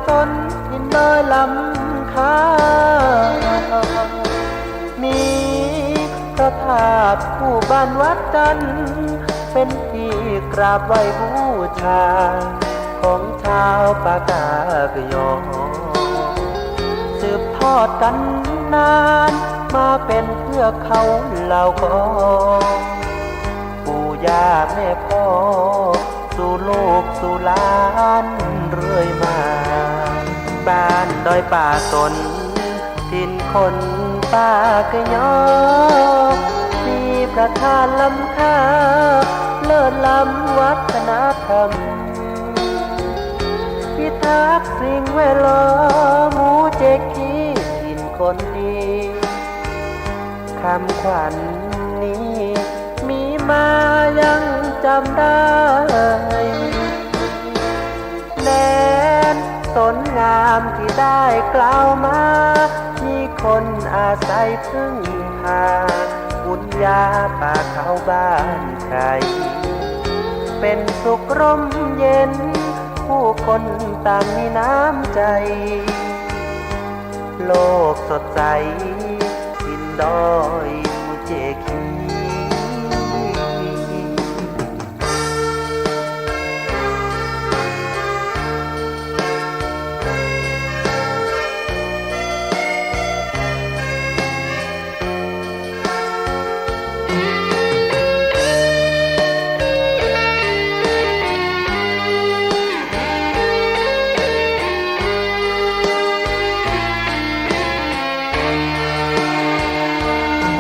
สนทินน้อยลำคามีพระธาตุคู่บ้านวัดจันทร์เป็นที่กราบไหว้บูชาของชาวปากากยอสืบทอดกันนานมาเป็นเพื่อเขาเหล่ากองปู่ย่าแม่พ่อสู่ลูกสู่หลานเรื่อยมาบ้านดอยป่าตนถิ่นคนปากยอมีประธานล้ำค่าเลิศล้ำวัฒนธรรมพิทักษ์สิ่งแวดล้อมหมู่เจกีถิ่นคนดีคำขวัญนี้มีมายังจำได้แดนสนงามที่ได้กล่าวมามีคนอาศัยพึ่งพาบุญญาป่าเขาบ้านใครเป็นสุขร่มเย็นผู้คนต่างมีน้ำใจโลกสดใสดินดอยมูเจคี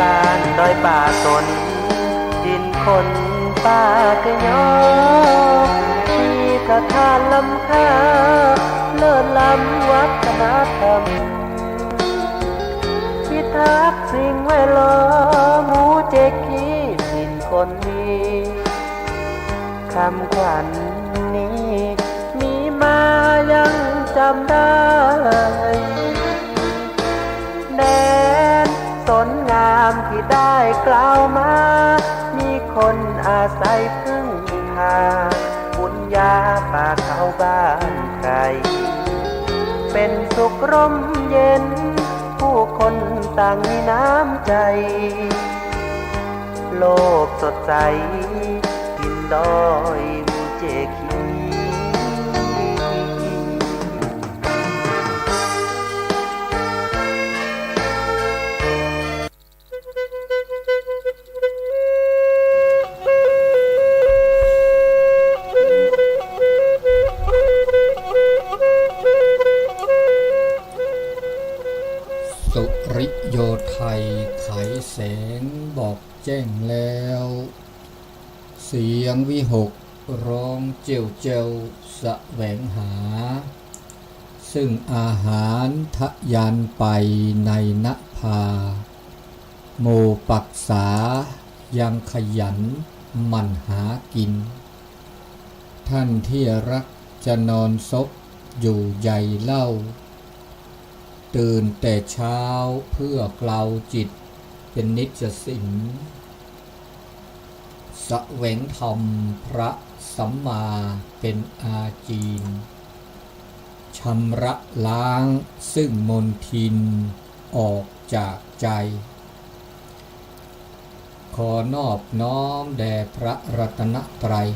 บ้านดอยป่าตนดินคนป่ากยอมีพระธาตุล้ำค่าเลิศล้ำวัฒนธรรมพิทักษ์สิ่งแวดล้อมหมู่เจกีถิ่นคนดีคำขวัญนี้มีมายังจำได้แดนสนงามที่ได้กล่าวมามีคนอาศัยพึ่งพาบุญญาป่าเขาบ้านใครเป็นสุขร่มเย็นผู้คนต่างมีน้ำใจโลกสดใสทินดอยมูเจคีสุริโยไทยไขแสงบอกแจ้งแล้วเสียงวิหกร้องเจียวเจียวแสวงหาซึ่งอาหารทะยานไปในนภาโมปักษายังขยันหมั่นหากินท่านที่รักจะนอนซบอยู่ใหญ่เล่าตื่นแต่เช้าเพื่อเกลาจิตเป็นนิจสินแสวงธรรมพระสัมมาเป็นอาจีนชำระล้างซึ่งมลทินออกจากใจขอนอบน้อมแด่พระรัตนตรัย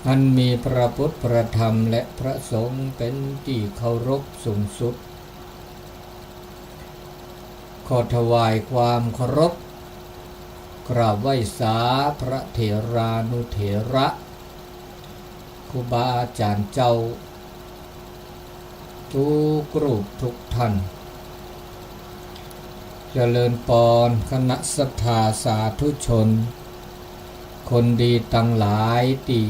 อันมีพระพุทธพระธรรมและพระสงฆ์เป็นที่เคารพสูงสุดขอถวายความเคารพกราบไหว้สาพระเถรานุเถระครูบาอาจารย์เจ้าทุกรูปทุกท่านเจริญปอนคณะศรัทธาสาธุชนคนดีตั้งหลายตี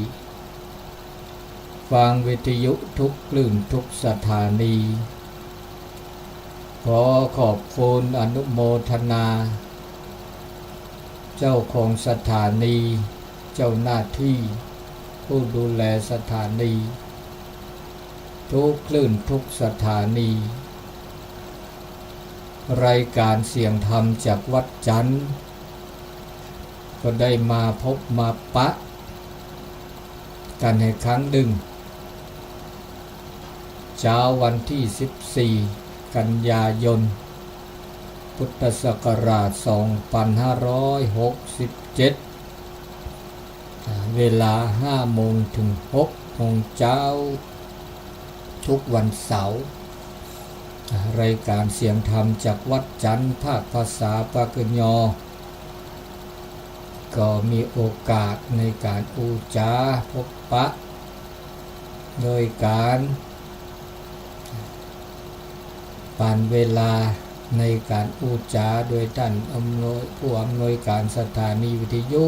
ฟังวิทยุทุกคลื่นทุกสถานีขอขอบคุณอนุโมทนาเจ้าของสถานีเจ้าหน้าที่ผู้ดูแลสถานีทุกคลื่นทุกสถานีรายการเสียงธรรมจากวัดจันทร์ก็ได้มาพบมาปะกันให้ครั้งหนึ่ง เช้าวันที่14กันยายนพุทธศักราช2567เวลา5 โมงถึง 6 โมงเช้าทุกวันเสาร์รายการเสียงธรรมจากวัดจันทร์ภาคภาษาปากยอก็มีโอกาสในการอุจาพบปะโดยการผ่านเวลาในการอุจาโดยท่านผู้อำนวยการสถานีวิทยุ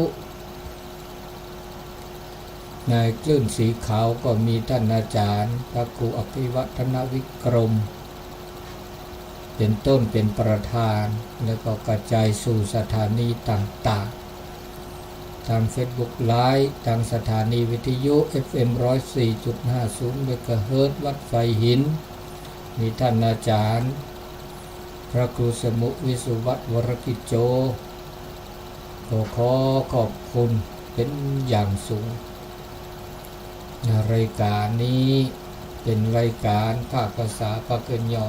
ในคลื่นสีขาวก็มีท่านอาจารย์พระครูอภิวัฒนวิกรมเป็นต้นเป็นประธานแล้วก็กระจายสู่สถานีต่างๆทาง Facebook Live ทางสถานีวิทยุ FM 104.50 เมกะเฮิรตซ์วัดไฟหินมีท่านอาจารย์พระครูสมุวิสุวัฒน์วรกิจโจขอขอบคุณเป็นอย่างสูงรายการนี้เป็นรายการภาคภาษาปากยอ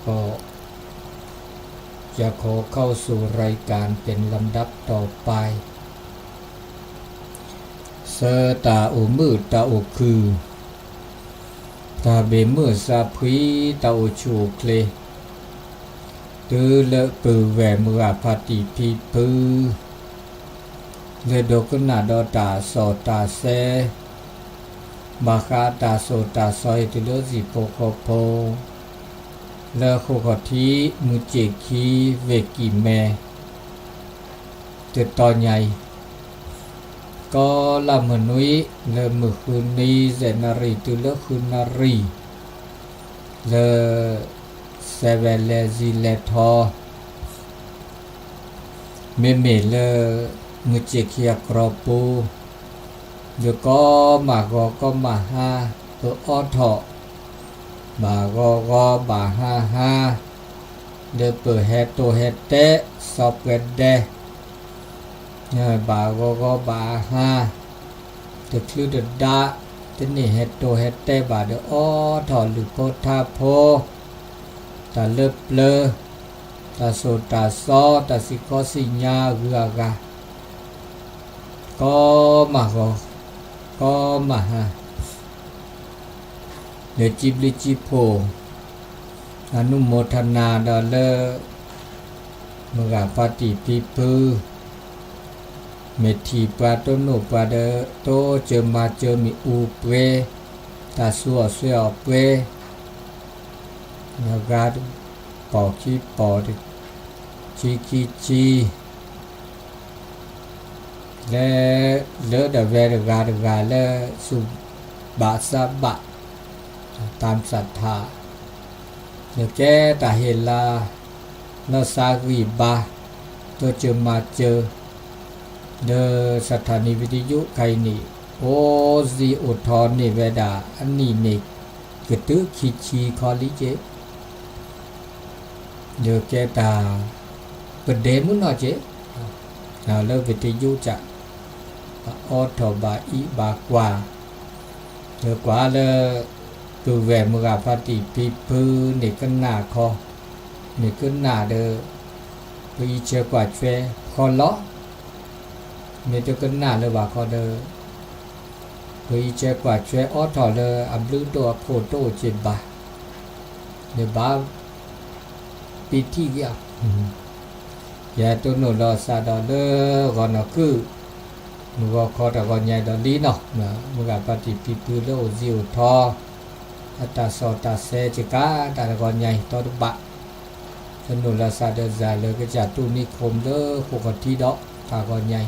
ก็จะขอเข้าสู่รายการเป็นลำดับต่อไปเสตาอุมืดตาอุคือตาเบมือซาพีตาอุชูเคลตือเลปือแหวมือพาติพีปือเลดกนาดอตาโสตาเซบาคาตาโสตาซอยตุลสิโปโคโปเลโคกทีมุเจคีเวกิแมเจตอนใหญ่ก็ละมนุยเลมือคืนนี้เจนารีตุลคืนนารีเลเซเวเลซิเลทอเมเมเลมุเจคียกรอปูเดี๋ยวก็มาหาตัวอ้อทอบาก็บาฮาเดเปิดเฮตโตเฮตเตสอบเวดเดเนี่ยบาก็บาฮาเดคลือเดดาทีนี้เฮตโตเฮตเตบาเดอ้อทอหรือโพธาโพตาเล็บเลอตาโซตาซอตาสิโกสิญาเรือกาก็มาฮะเดจิบลิจิโพอนุโมทนาดอเลมกาปฏิปิปือเมธีปาโตโนปาเดโตเจมาเจมิอูเปตาสัวเสียวเปนากาปอคีปอชีคีชีและเลอเดเวรกาเลสุบาสบะตามศรัทธาเดี๋ยวแกตาเฮลาเนสากีบาตัวเจอมาเจอเดสถานีวิทยุไคนี่โอซีอุทอนนี่เวดาอันนี้นี่กระตือขีชีคอลิเจเดี๋ยวแกตาประเดมุนเนาะเจแล้ววิทยุจะออทบาอีบากว่าเดี๋ยวกว่าเลยคือแหวมือพาติปีพื้นนี่ก็หน้าคอนี่ก็หน้าเด้อปีเชื่อกว่าเฟคอล้อนี่จะก็หน้าเลยว่าคอเด้อปีเชื่อกว่าเฟออทอเลยอับลือตัวโพโตจิบะเนี่ยบ้าปีที่เกี่ยวยาตัวโนรอซาดอเลก่อนก็คือมือคอตะก่อนใหญ่ดอลีเนาะมือปฏิปีพื้นแล้วจิวทอตาโซตาเซจิกาตาก่อนใหญ่ตอดบะถนนลาซาเดซาเลยก็จะตุนิคมเด้อปกติดอกตาก่อนใหญ่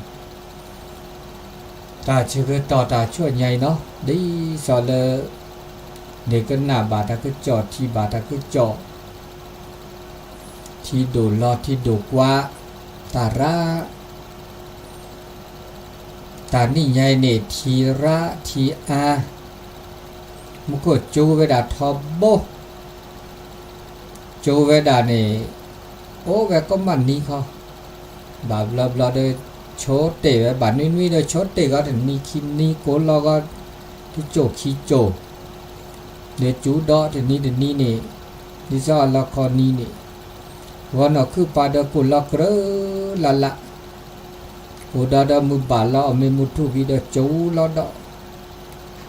ตาชื่อต่อตาช่วยใหญ่เนาะดีสอเลเด็กก็หน้าบาตาก็จอดที่บาตาก็จอดที่ดูรอที่ดูกว่าตาระตานี่ใหญ่เนทีระทีอามุกจูเวดาทอบโบจูเวดาเนี่ยโอ้เวก็มันนี่เขาบาบลาเดโชเตะบานุ้ยเดโชเตะก็ถึงนี่คิมนี่โกลก็ที่โจขี้โจ เดจูดอเดนี้นี่ดิซอละครนี้นี่วันอคือปาดกุลกรละละอุดาดามุบาลาเมมุทุวิดจูลอด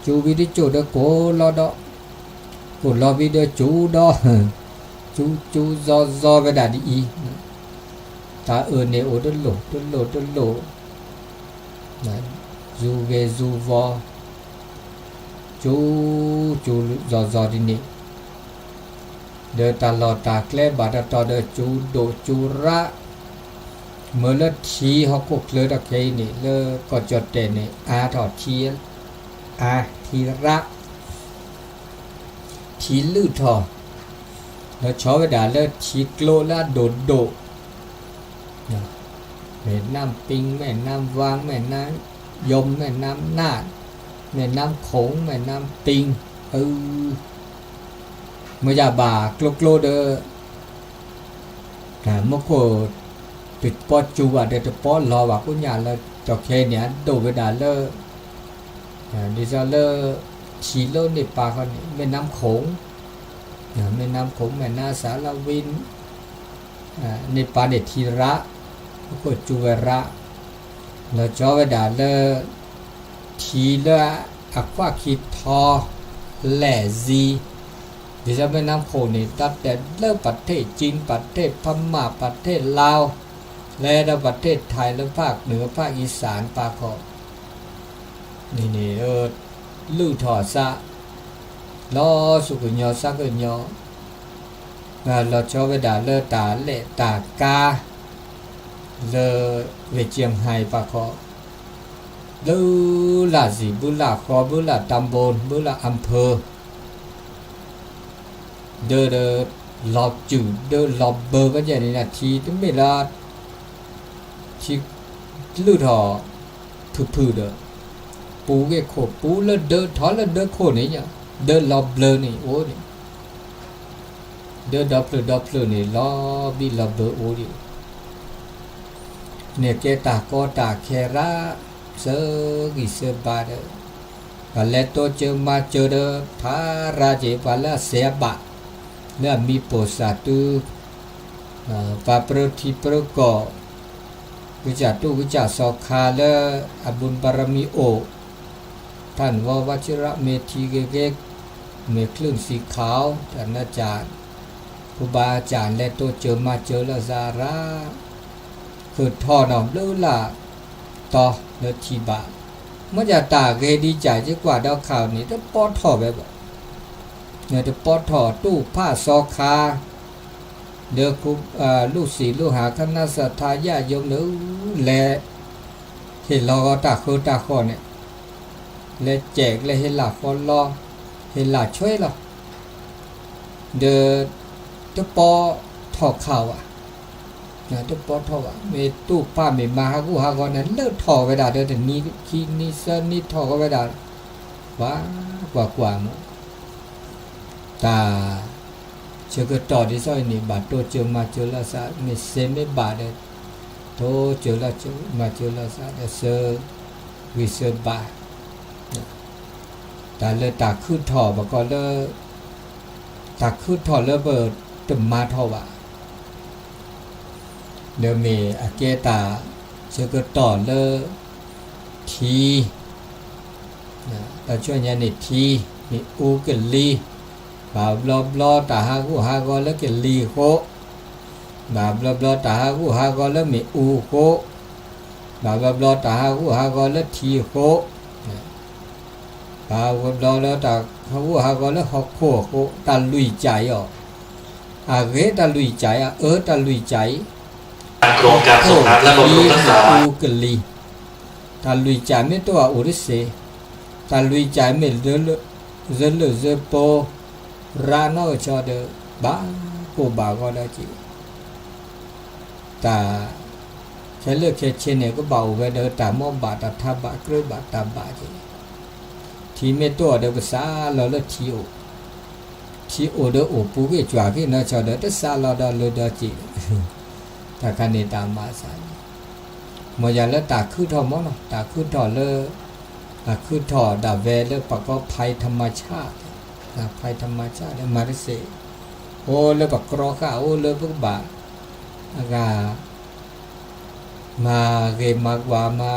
จูวิดจูดโกลอดกุลวิดจูดอจูซอเวดาดีอีตาเนโอดโลนะจูเวจูวอจูซอดินี่เดตาลอตาเคลบาดตอเดจูโดจูระเมื่อละทีฮอกกเลตะเคนี่เลก็จดเตนี่อาถอดทีอาทีระทีลือทอแล้วชอเวดาเลทีโกลละโดแม่น้ำปิงแม่น้ำวางแม่น้ำยมแม่น้ำนาดแม่น้ำโขงแม่น้ำปิงเมื่อยาบากโลเดอเมื่อโคติดปอจูว่าเดตปอรอว่ากุญญาละจอกเคเนี่ยโดเวดาเลดิซาเลชีโลในปากเขาแม่น้ำโขงแม่น้ำโขงแม่น้ำสารวินในปาเดทีระก็จูเวระแล้วจอเวดาเลทีละอักว่าคิดทอแหล่ซีดิฉันแม่น้ำโขงนี่ตั้งแต่เริ่มประเทศจีนประเทศพม่าประเทศลาวและประเทศไทยและภาคเหนือภาคอีสานปาขอนี่ลู่ถอดซะล้อสุกุญญอสักกุญญอเราชอบเวดาเลตาเละตากาเลเวเจียงไฮปาขอลูลาสีบุลาคอบุลาตำบลบุลาอำเภอเดอหลอกจูเดอหลอกเบอร์ก็อย่างนี้นะทีต้องไม่ละที่ลู่ถอพื้เดอปูเกโคปูแล้วเดอถอแล้วเดอโคนี่เนี่ยเดอหลอกเบลนี่โอ้นี่เดอดับเบลนี่ล้อบีหลอกเบอร์โอ้ดิเนี่ยเกตาโกตาเคระเซกิเซบาเดอเลโตเจมาเจอเดอพาราเจปาลาเสียบะและมีโปสาตุปาปรทิปรกอวิจาตุวิจาสอคาและอบุญบารมีโอท่านวชิระเมธีเกกเมคลื่นสีขาวท่านอาจารย์ครูบาอาจารย์และโตเจมาเจอละซาระคือทอหนอมเลือละต่อเลือทีบาเมื่อจะตาเกดีใจจะกว่าดาวข่าวนี้ถ้าปอดถอแบบเนี่ยจะปอดถอตู้ผ้าซอคาเดือคุลูกศิษย์ลูกหาคณะสัตยาโยมเนื้อและเห็นเราก็ตาคือตาคอเนี่ยและแจกและเห็นหลักคนรอเห็นหลักช่วยเราเดือจะปอถอข่าวนะจะปอถอมีตู้ผ้ามีมาหากูหากอนนั้นเลิกถอไปได้เดือแต่นี้คีนี้เส้นนี้ถอก็ไปได้ว้ากว่ามั้งตาเชื่อก็ต่อที่ซอยนี่บาดโตเจอมาเจอละซะไม่เซไม่บาดเลยโตเจอละเจอมาเจอละซะแต่เซอวิเซบาแต่เลยตาขึ้นถอบอกก็เลยตาขึ้นถอเลยเบิดตุ่มมาถอว่ะเดี๋ยวมีอาเกตาเชื่อก็ต่อเลยทีแต่ช่วยยันนี่ทีมีอูเกลีบาบลอตาหากูหากอแล้วเกลีโคบาบลอตาหากูหากอแล้วมีอูโคบาบลอตาหากูหากอแล้วทีโคบาบลอแล้วตาหากูหากอแล้วหอกโคตาลุยใจอ่ะอาเกตาลุยใจอ่ะตาลุยใจโครงการส่งน้ำและบำรุงรักษาอูเกลีตาลุยใจไม่ตัวอุริเสตาลุยใจไม่เลือโปราโนชอเดบ้ากูบาก็ได้จีแต่ใช้เลือกเชนเนี่ยก็เบาไปเดอแต่มอบาตทับบากรือบาตาบาจีทีเมตัวเดก็ซาเราเลือกทีโอเดอโอปูกิจวากินะชอเดอแต่ซาเราเดอเลยเดอจีแต่การนี้ตามมาสายเมื่อยังแล้วตาขึ้นทอมั้งเนาะตาขึ้นทอเลยตาขึ้นทอดาเวเลยประกอบภัยธรรมชาติ ภัยธรรมชาติมาริเสโอเลบักกรอข้าโอเลบักบะอากามาเกมากว่ามา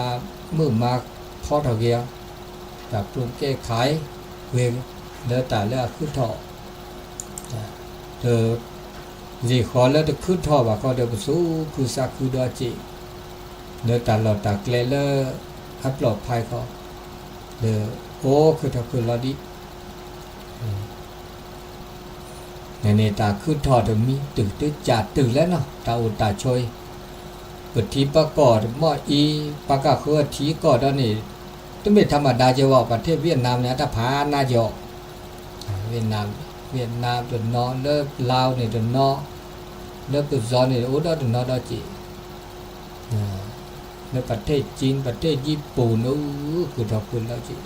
มือมากพอเท่าเกียวแต่ปรุงแก้ไขเวงเลือแต่เลือขึ้นท่อเธอจีขอแล้วจะขึ้นท่อว่าเขาเดินไปสู้คือสักคือดอจีเลือแต่หลอดตากเลเลอให้ปลอดภัยเขาเดือโอ้คือถ้าคือเราดิในตาขึ้นท่อจะมีตื่นจัดตื่นแล้วเนาะตาอุตาช่วยเปิดทีประกอบหม้ออีประกาศคือทีก่อนนี่ต้องเป็นธรรมดาจะว่าประเทศเวียดนามเนี่ยถ้าพาหน้าหยอกเวียดนามจนนอนเลิกลาวเนี่ยจนนอนเลิกตุจอนเนี่ยโอ้ดอจนนอนดอจีในประเทศจีนประเทศญี่ปุ่นนู้คือทอคุณแล้วจี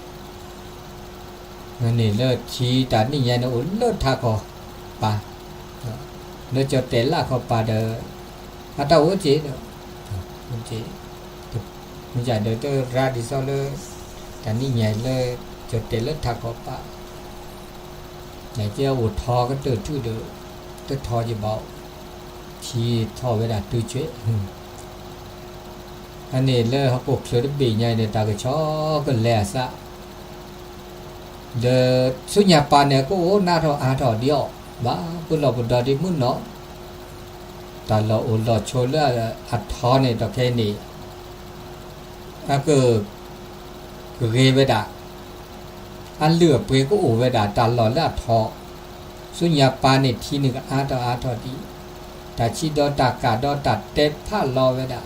นั่นนี่เลิกชีแต่นี่ยันโอ้เลิกทักเขาป่าเลิกจะเตะล่าเขาป่าเด้ออาตาโอ้จีเด้อจีมันจะเดินตัวราดิซอเลยแต่นี่ใหญ่เลยจะเตะเลิกทักเขาป่าไหนเจ้าอุดทอก็ตื่นชื่อเด้อตื่นทอจะเบาชีทอเวลาตื่นเฉยอันนี้เลยเขาปลุกเสือได้บีใหญ่ในตากระชอกันแหล่ซะเดินสุญญาปานเนี่ยก็โอ้หน้าทออาทอเดียวบ้าปุ่นเราปุ่นดอดีมุ่นเนาะแต่เราโอ้เราโชว์เลือดอัดทอเนี่ยต่อแค่นี้ถ้าเกิดเกยเวดาอันเหลือเปรก็โอ้เวดาตลอดเลือดทอสุญญาปานเนี่ยทีหนึ่งอาทอดีแต่ชีดอตากาดอตัดเต็ดผ้ารอเวดา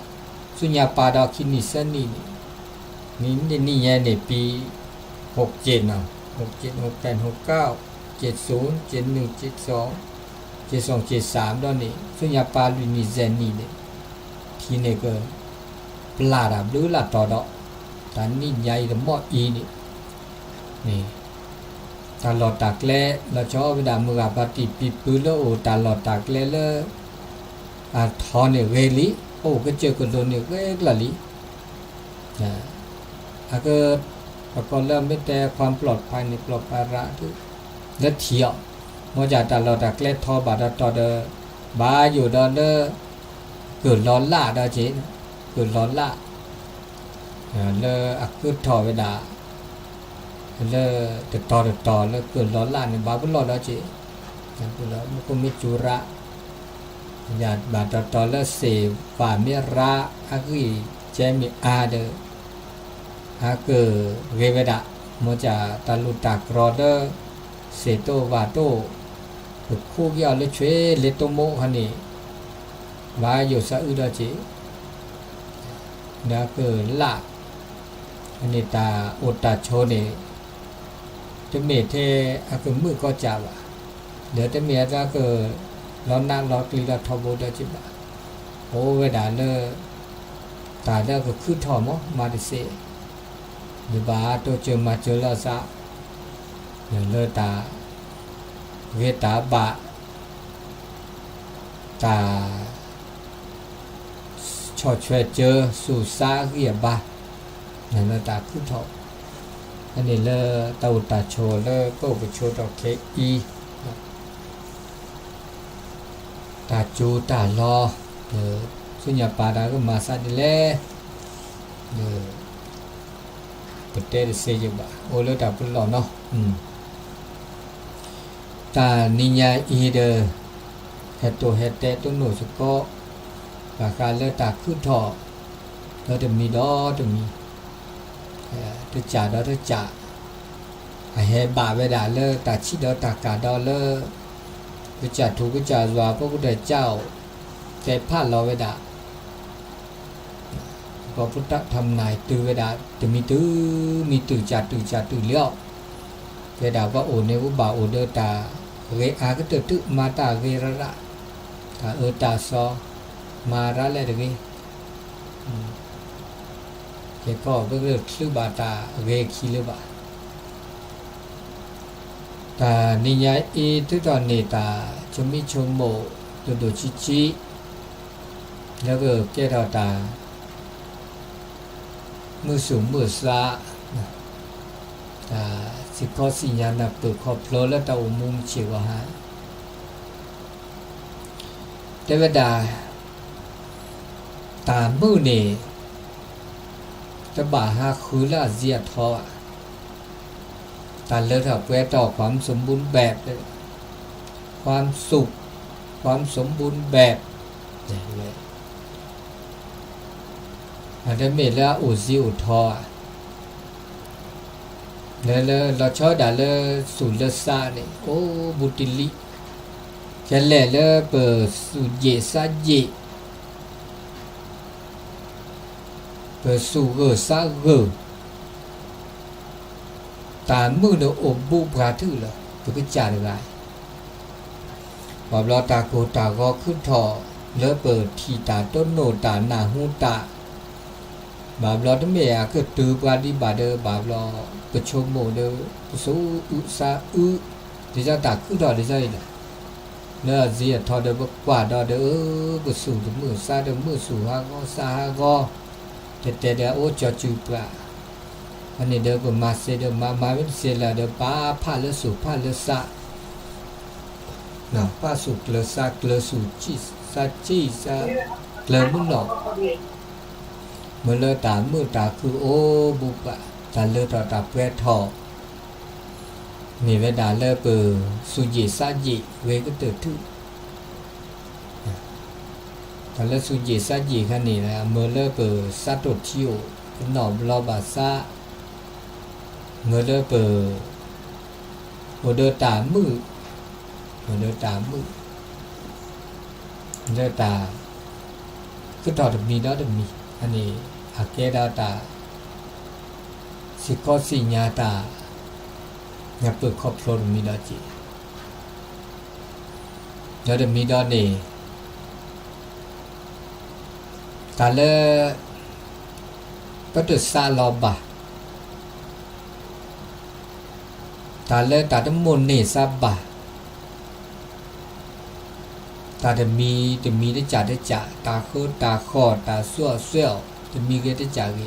สุญญาปาดอคินิสันนี่นี่แย่ในปี67เนาะ67 68 69 70 71 72 73ดอนนี่สุญญาปาลุนิเซนนี่เนี่ยทีเนี่ยก็ปลาดาบหรือลาต่อดอกแต่นี่ใหญ่แต่หม้ออีนี่ตลอดตากแลเราชอบเวลามือปฏิปิปืนแล้วโอ้ตลอดตากแลเลยทอเนี่ยเวลิโอ้ก็เจอคนโดนเนี่ยก็ละลิก็ประกอบเริ่มไม่แต่ความปลอดภัยในปลอดภัยระทุและเที่ยวเมื่อจากตลอดตากแลทอบาดต่อเดบาอยู่ดอนเดเกิดร้อนล่าดาเจนเกิดร้อนล่าเลยก็ทอเวลาเลยต่อแล้วเกิดร้อนล่าเนี่ยบาบุญร้อนดาเจนบุญร้อนมันก็ไม่จุระญาติบาดต่อแล้วเสฝ่าเมระอากุยเจมิอาเดอาเกเรเวดะโมจาตาลุตากรอเดเสโตวาโตคู่ยอเลชเวเลโตโมคันนี้วาอยู่ซะอุดาจิดาเกละอันนี้ตาอุตตาโชเนจะเมเทอาเกมือก็จาวะเดี๋ยวจะเมียจะเกร้อนน้ำร้อนกลีร้อนทอโบได้จิบะโอ้เวดาเลตาได้ก็ขึ้นทอมมาดิเซหรือบาตัวเจอมาเจอแล้วซะเลตาเวตาบะตาชอช่วยเจอสู่ซาเกียบะนั่นเลตาขึ้นทออันนี้เลตาอุตาโชเลก็ไปโชดอกเคอีตาจูตาลอสุญญาปาดาก็มาซาดิเลประเทศเซจบะโอเลตาปุ่นหล่อเนาะตานิญาอีเดเฮตโตเฮเตตุโนสุโกปากาเลตาขึ้นทอแล้วจะมีดอจะมีตุจ่าดอตุจ่าเฮบาเวดาเลตาชิดอตากาดอเลกุจาทุกุจาว่าพระพุทธเจ้าแต่พลาดเราเวดาพระพุทธทำนายตือเวดาจะมีตือจัดเลี้ยวเวดาว่าโอเนวุบาโอเดตาเวอาก็ตือมาตาเวระตาตาซอมาระเลเดวีเจ้าก็เรื่องชื่อบาตาเวคีเลบาตานิยายอีทุตอนนี้ตาชมิชมโมดูชิแล้วก็เจ้าตามือสูงมือซาตา สิข้อสิญาณเปิดครอบครัวแล้วตาอุมุงเชียวหาเทวดาตามือนี่จะบ่าหาคือละเสียทอตาเลิศแปลต่อความสมบูรณ์แบบเลยความสุขความสมบูรณ์แบบอย่างไรอันนั้นเมล่าอุซิอุทอแล้วเราชอบด่าเลยสุลสาเนี่ยโอ้บุติลิจะแหล่เลยเปิดสุเยซาเยเปิดสุเกซาเกตามือเดออบบุปราถือละตัวก็จ่าได้บอกเราตาโกตาก็ขึ้นทอเลิกเปิดทีตาต้นโนตาหน้าหูตาบาบลอทำไมอะก็ตือปาดิบาเดอบาบลอประชมโมเดอสู้อุซาดิจะตาขึ้นทอดิจะอีกเนื้อเสียทอเดบกว่าดอเดอก็สู้เดมือซาเดมือสู้ฮาก็ซาฮาก็แต่เดอโอจอจูปลาอันนี้เดอก็มาเสเดมาเป็นเสลาเดป้าพาเลสู่พาเลซานะป้าสู่เลซาเลสู่จีซาจีซาเลมุนหนอเมื่อเลตามือตาคือโอ้บุปะตาเลตตาเปรทอมีเวดาเลเปอสุจิซาจิเวก็เติดทุตาเลสุจิซาจิขันนี่นะเมื่อเลเปอซาโตชิโอหนอมลอบาซาเมื่อเลเปอโอเดตามือโอเดตามือเลตาคือต่อจะมีแล้วจะมีอันนี้อาเกดาตาสิโกสิญาตาอย่าเปิดครอบครัวมีแล้วจีแล้วจะมีดอนนี่ตาเลก็จะซาลอบะตาเลตาต้องมนนี่ซาบะตาจะมีได้จ่าตาโคตาคอตาสั่วเซี่ยวจะมีเกได้จ่าเก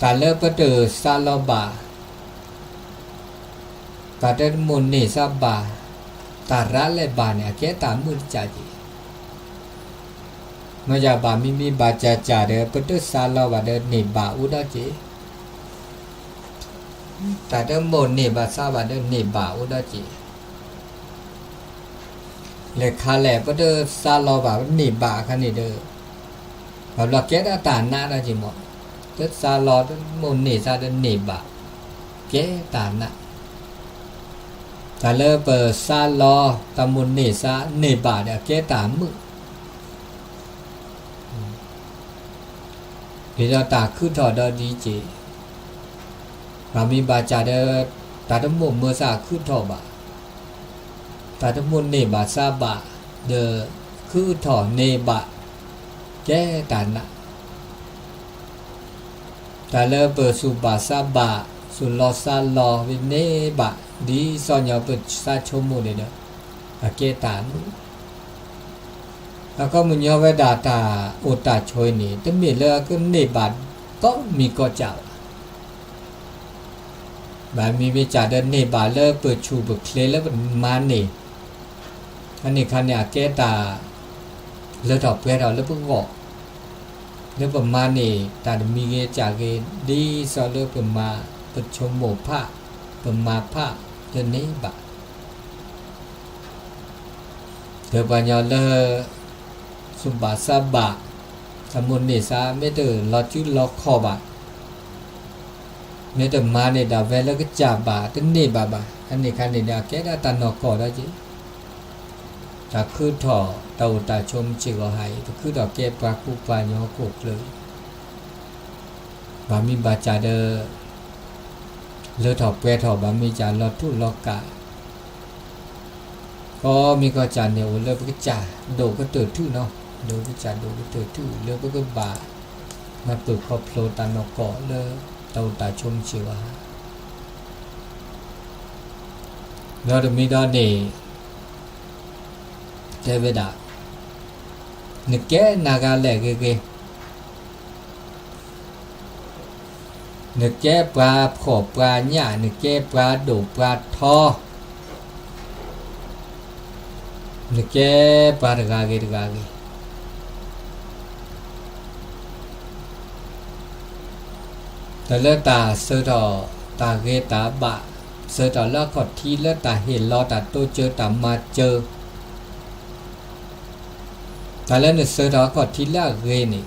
ตาเลิกก็เจอซาลอบาตาได้มนเนซาบาตาระเลบาเนี่ยแกตามือจ่าจีมาจากบามีบาจ่าเดอก็เจอซาลอบาเดอเนบาอุดาจีตาได้มนเนบาซาบาเดอเนบาอุดาจีเลขาแหลก็เดอซาลอบาหนีบาคันนี่เดอแบบเราแกได้ตาหน้าได้จิหมดเดอซาลอดมนนี่ซาเดหนีบาแกตาหน้าตาเลเปอซาลอตามนนี่ซาหนีบาเนี่ยแกตามือเดี๋ยวตาขึ้นถอดดีจีเรามีบาจาเดอตาดมุมเมื่อซาขึ้นถอดบาตาทั้งมวลเนบาซาบะเดอคือถอนเนบะแก้ตานะตาเลเปิดสุบาซาบะสุลอซาลอวิเนบะดีซอนยาเปิดซาชมูเดเนอะเกตานุแล้วก็มุญยเวดาตาโอตาชอยนี่แต่มีเลก็เนบะก็มีก็เจ้าแบบมีวิจารณ์เนบาเลเปิดชูเปิดเคลแล้วมาเนอันนี้คันเนี่ยแก้ตาเลือดออกเปลือกแล้วเพิ่งงอกเลือดประมาณนี้ตามีเกจากเกดีซอเลือดประมาประชมโมผ้าประมาผ้าเดินนี้บะเดี๋ยวปัญญาเลือสุบาซาบะสมุนนี่ซาไม่ตื่นรอชื่อรอคอบะไม่ตื่นมาเนี่ยดาวเวลแล้วก็จับบะตั้งนี่บะอันนี้คันเนี่ยแก้ได้ตานอกอได้จีตาคือถอเตาตาชมจิกหายตาคือดอกแก้ปลาคูปลาโยโกกเลยบามีบาจาเดอเลือถอแปรถอบามีจานลอทุลอกาก็มีก็จานเนี่ยเลือก็จ่าโดก็เติดทื่อเนาะโดก็จ่าโดก็เติดทื่อเลือก็บามาเปิดครอบโผล่ตานอกเกาะเลือเตาตาชมจิกหายเราจะมีดอนนี่เทวดานึกแกนากาแหลกเก นึกแก้ปลาขอบปลาหญ้านึกแก้ปลาโดปลาทอนึกแก้ปลาตะกาเกแต่เลือตาเสือดอตาเกตาบะเสือดอแล้วขอที่เลือตาเห็นรอตาโตเจอตามาเจอแต่แล้วเนี่ยเสือดอขอที่ละเกนี่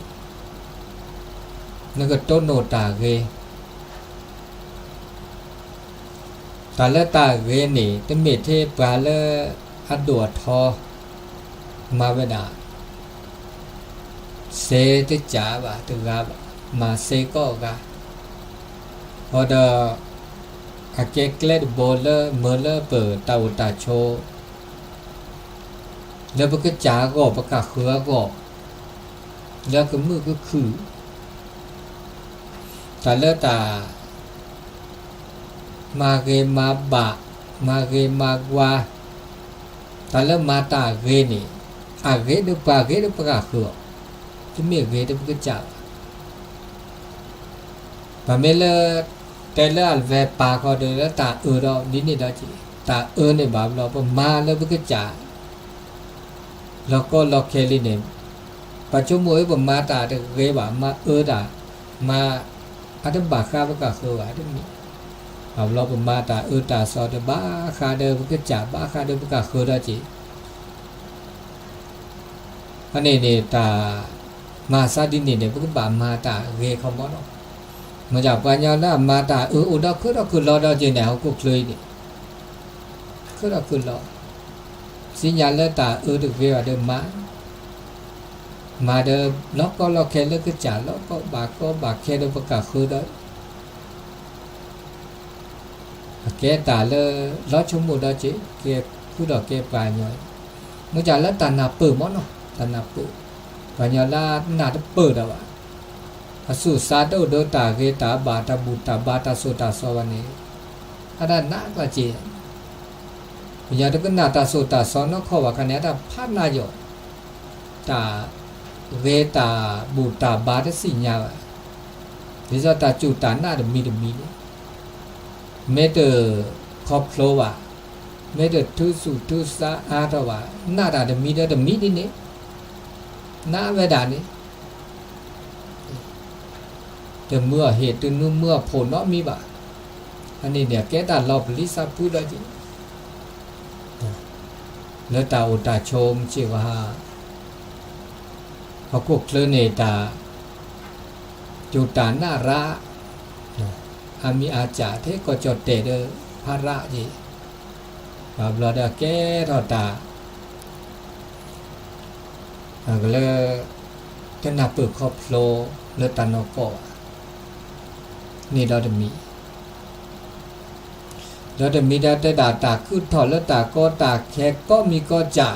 นึกก็โตโนตาเกตาละตาเกนี่ตั้งเมเทปลาละอัดดัวทอมาเวดาเซติจ่าบะตุกาบะมาเซก็กาพอเดออาเกเกลดโบเลอร์เมเลอร์เปิดตาอุตาโชแล้วก็จ่าก็ประกาศเขือก็แล้วก็มือก็คือตาเลตามาเกมาบะมาเกมากวาตาเลมาตาเกนี่อาเกดปาเกดประกาศเขือจะมีเกดประกาศจ่าปะเมเลแต่ละอัลเวปาเขาเดินแล้วตาเราดินี่ได้จีตาเนี่ยบาปเราปะมาแล้วประกาศจ่าแล้วก็ล็อกเคลิเนี่ยปัจจุบันปะมาตาเด็กเกบะมาด่ามาอันบาข้าประกาศเขืออันนี้เอาเราปะมาตาตาสอดบ้าข้าเดินประกาศจ่าบ้าข้าเดินประกาศเขือได้จีอันนี้เนี่ยตามาซาดินเนี่ยพวกบามาตาเกเขาบอกเนาะมาจากปัญญาละมาตาอุดาคือรอดเจนแนวก็เคยนี่คือรอสิญญาณละตาดึกเวว่าเดิมมาเดิมล็อกก็ล็อกแค่แล้วก็จ่าล็อกก็บากแค่เดิมประกาศคือได้แกตาเลยล็อกชั่วโมงได้จีแกคือดอกแกปลายน้อยมาจากละตาหนาเปิดมั้งเนาะตาหนาเปิดปัญญาละหนาเปิดเอาวะสุสาโดโดตาเกตาบาตาบุตาบาตาโสตาสวานีอันนั้นน่าก็จีปัญญาตะกันนาตาโสตาสอนข้อว่าคะแนนตาพัฒนาอยู่ตาเกตาบุตาบาตสิญญาดิจตาจุตานาดมีเมตครอบครัวเมตทุสุทุสาอาตวะนาดามีนี่นาเวดานี่แต่เมื่อเหตุนึงเมื่อผลเนาะมีบ่อันนี้เนี่ยแกตาเราปริสาพูดได้จริงแล้วตาอุตาชมเชื่อว่าเขาก็เคลื่อนเนตาจุตานาระอามีอาจารย์เทก็จดเตเดพระระจีบาบลาดาแกทอตาก็เลยจะนับเปิดครอบครัวแล้วตานก็นี่เราจะมีได้แต่ด่าตาขึ้นถอดแล้วตาก็ตาแค่ก็มีก็จะ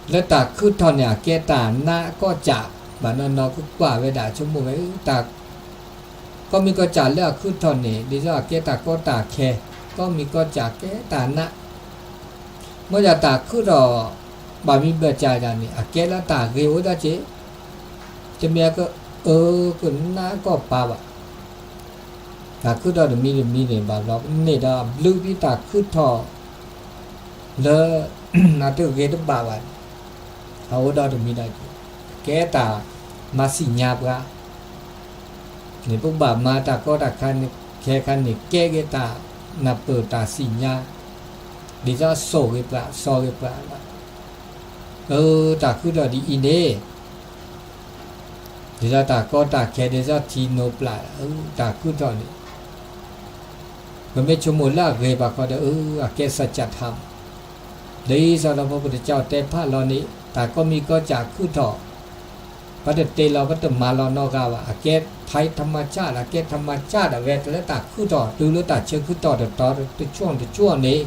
แล้วตาขึ้นถอดเนี่ยแกตาหน้าก็จะบ้านนก็กว่าเวลาชั่วโมงไว้ตาก็มีก็จะแล้วขึ้นถอดเนี่ยดิฉันแกตาก็ตาแค่ก็มีก็จะแกตาหน้าเมื่อจะตาขึ้นรอบามีเบื่อใจกันนี่แกแล้วตาเกวได้เจ๊จะมีก็ก็น่าก็ป่าวะตาคือดอมีเนี่ยบาเราเนี่ยดาลูกที่ตาคือทอแล้วน่าจะเกตบ่าวะเอาดอมีได้แกตามาสิญญาบกะเนี่ยพวกบ่ามาตาก็ตาคันแค่คันเนี่ยแกตานับเปิดตาสิญญาดิจะโซเกปะตาคือดอดีอินเดดิจะตาก็ตาแค่ดิจะทีโนปลาตาคือตอนนี้ก็ไม่ชั่วโมงละเกบะก็ได้แกสัจธรรมเลยสำหรับพระพุทธเจ้าแต่พระเรานี้ตาก็มีก็จากคือต่อพระเตเราก็ต้องมาเรานอกาวะแกไทยธรรมชาติแกธรรมชาติเวทแล้วตาคือต่อดูแล้วตาเชื่อคือต่อแต่ช่วงนี้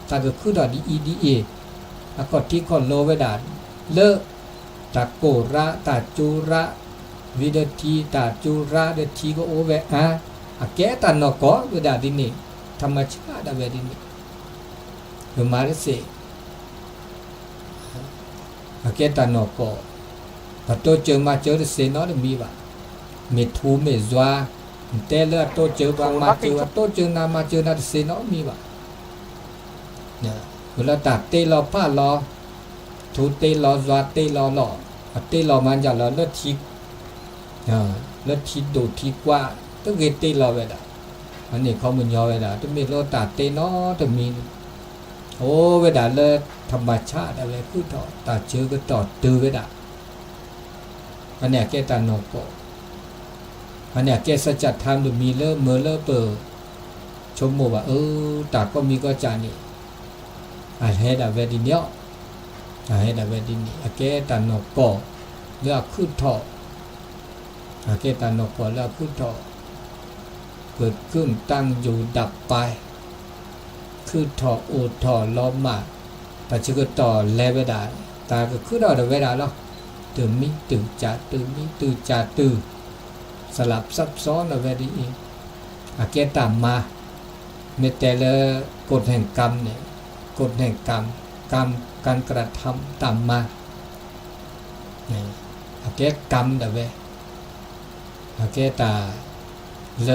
ตาก็คือต่อดีแล้วก็ที่คนโลเวดาเลตาโกระตาจุระวิดทีตาจุระเดทีก็โอเวแกตานอกก็เวดาดินี่ธรรมชาติเวดินี่คือมาเลเซียแกตานอกก็พอโตเจอมาเจอเสนอมีบ่ เมทูเมจวาเตเลโตเจอบางมาเจอโตเจอนามาเจอนาเซนอมีบ่เนี่ยเวลาตัดเตลอป้าลอทูเตลอจวาเตลอหล่อเตลอมันจะลอเลือดทิกเลือดทิกดูทิกว่าต้องเกเตลอเวดาอันนี้เขามันย่อเวดาต้องมีโลตัดเตนอต้องมีโอ้เวดาเลือดธรรมชาติอะไรคือต่อตัดเจอก็ต่อตื้อเวดาอันเนี้ยแกตานโกอันเนี้ยแกสัจธรรมดูมีเลิศเมื่อเลิศเปิดชมโมว่าตาก็มีก็จานี่ให้ดาเวดิเนาะให้ดาเวดินี่แกตานโกเลือกขึ้นท่อแกตานโกเลือกขึ้นท่อเกิดขึ้นตั้งอยู่ดับไปขึ้นท่อโอท่อล้อมมาแต่ชื่อก็ต่อเลเวดาตาก็ขึ้นเอาเดเวดาเนาะตื่นมิตื่นจ่าตื่นมิตื่นจ่าตื่นสลับซับซ้อนเอาไว้ดีแกตามมาเมตแต่ละกฎแห่งกรรมเนี่ยกฎแห่งกรรมการกระทำตามมาเนี่ยแกกรรมเดเวแกตาเล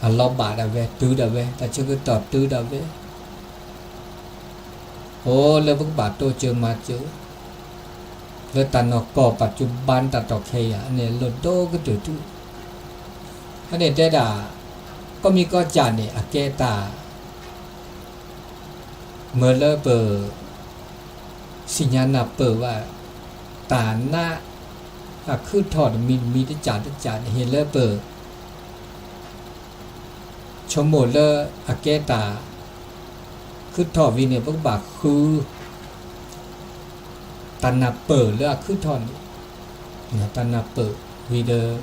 อลอบาเดเวตื้อเดเวแต่ชื่อก็ต่อตื้อเดเวโอ้เลบุกบาโตเจอมาเจอเลือดตันอก่อปัจจุบันตัดต่อเคยเนี่ยหลุดโตก็จุดจุดอันนี้ได้ด่าก็มีก็จานเนี่ยแกตาเมื่อเลิกเปิดสัญญาณเปิดว่าตาหน้าคือถอดมีได้จานเห็นเลิกเปิดชมโมเลอแกตาคือถอดวินเนี่ยพวกบาคือตันนาเปิดเลือกขึ้นทอนเนี่ยตันนาเปิดวีเดอร์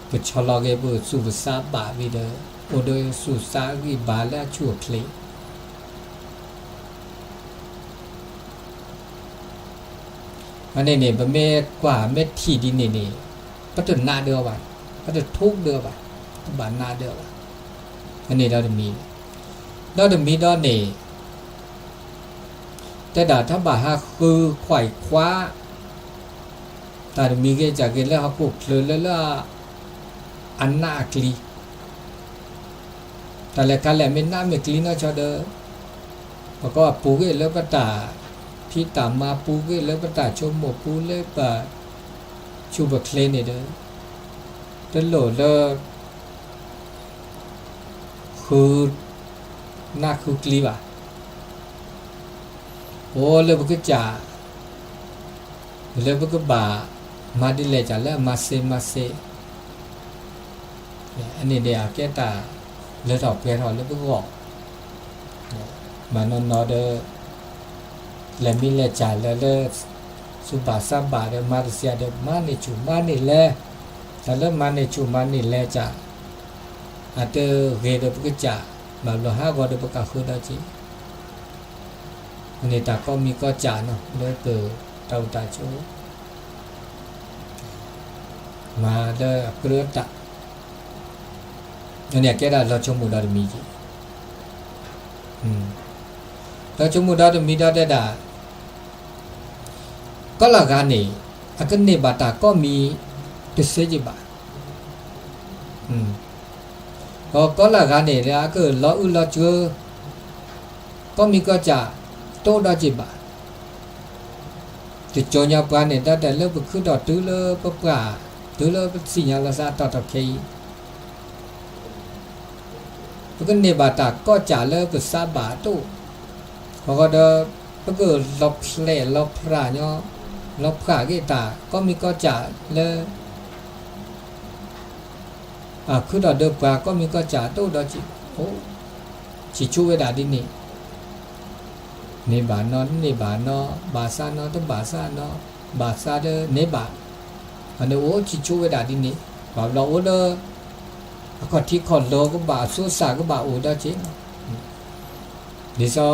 ก็ชลอเกบุสุภาพบาวีเดอร์โอเดอร์สุสาวิบาและชั่วเคลอันนี้เนี่ยมันไม่กว่าเม็ดที่ดินนี่ปัจจุบันหน้าเดือวะปัจจุบันทุกเดือวะบานหน้าเดือวะอันนี้เราจะมีดอนนี่แต่ด่าถ้าบ่าฮะคือไขว่คว้าแต่มีเกจากเกแล้วเขาปลุกเลยแล้วอันน่ากลีแต่ละการแหละไม่น่าไม่กลีน่าชอเดอแล้วก็ปูเกแล้วก็ตาพี่ตามมาปูเกแล้วก็ตาชมหมกปูเลยปะชูบเคลนเนี่ยเด้อแต่โหลดแล้วคือน่าคือกลีว่ะโอ้เลยบุกจ่าเลยบุกบ่ามาดิเลจ่าแล้วมาเซอันนี้เดียแกตาเลยดอกเพียรเลยบุกบอกมานอนเดอเลยมีเลจ่าเลยสุบาซาบาเดมาเสียเดมาเนจูมาเนเลแต่แล้วมาเนจูมาเนเลจ่าอาเตอเกเดบุกจ่ามาโลหะก็เดบุกคือได้จีอันนี้ตาก็มีก็จ่าเนาะเลยเปิดเตาตาโชมาเด้อเกลือตะอันนี้แกได้เราชมมุดาดมีจีเราชมมุดาดมีได้ด่าก็ละกันนี่อากันนี่บาตาก็มีติเสจิบะก็ละกันนี่แล้วก็เราเราเจอก็มีก็จ่าโตดาจิบะติโจญาปานเนี่ยแต่เลิกไปคือดอตื้อเลิกปะปะตื้อเลิกสิญญาลาซาตอตะเคปะกันเนี่ยบาตาก็จ่าเลิกไปซาบาโตพอก็เดปะก็ลบเล่ลบพระเนาะลบพระกีตาก็มีก็จ่าเลิกคือดอเดปะก็มีก็จ่าโตดาจิโอ้ชิชูเวดาดินี่နေပါနော်နေပါနော်ဘာသာနော်တဘာသာနော်ဘာသာတဲ့နေပါအနေโอချိချိုးဝဲတာဒီနေဘာလို့โอเลအခုတိခေါ်လောကဘာဆူစာကဘာโอတော့ချင်းဒီစော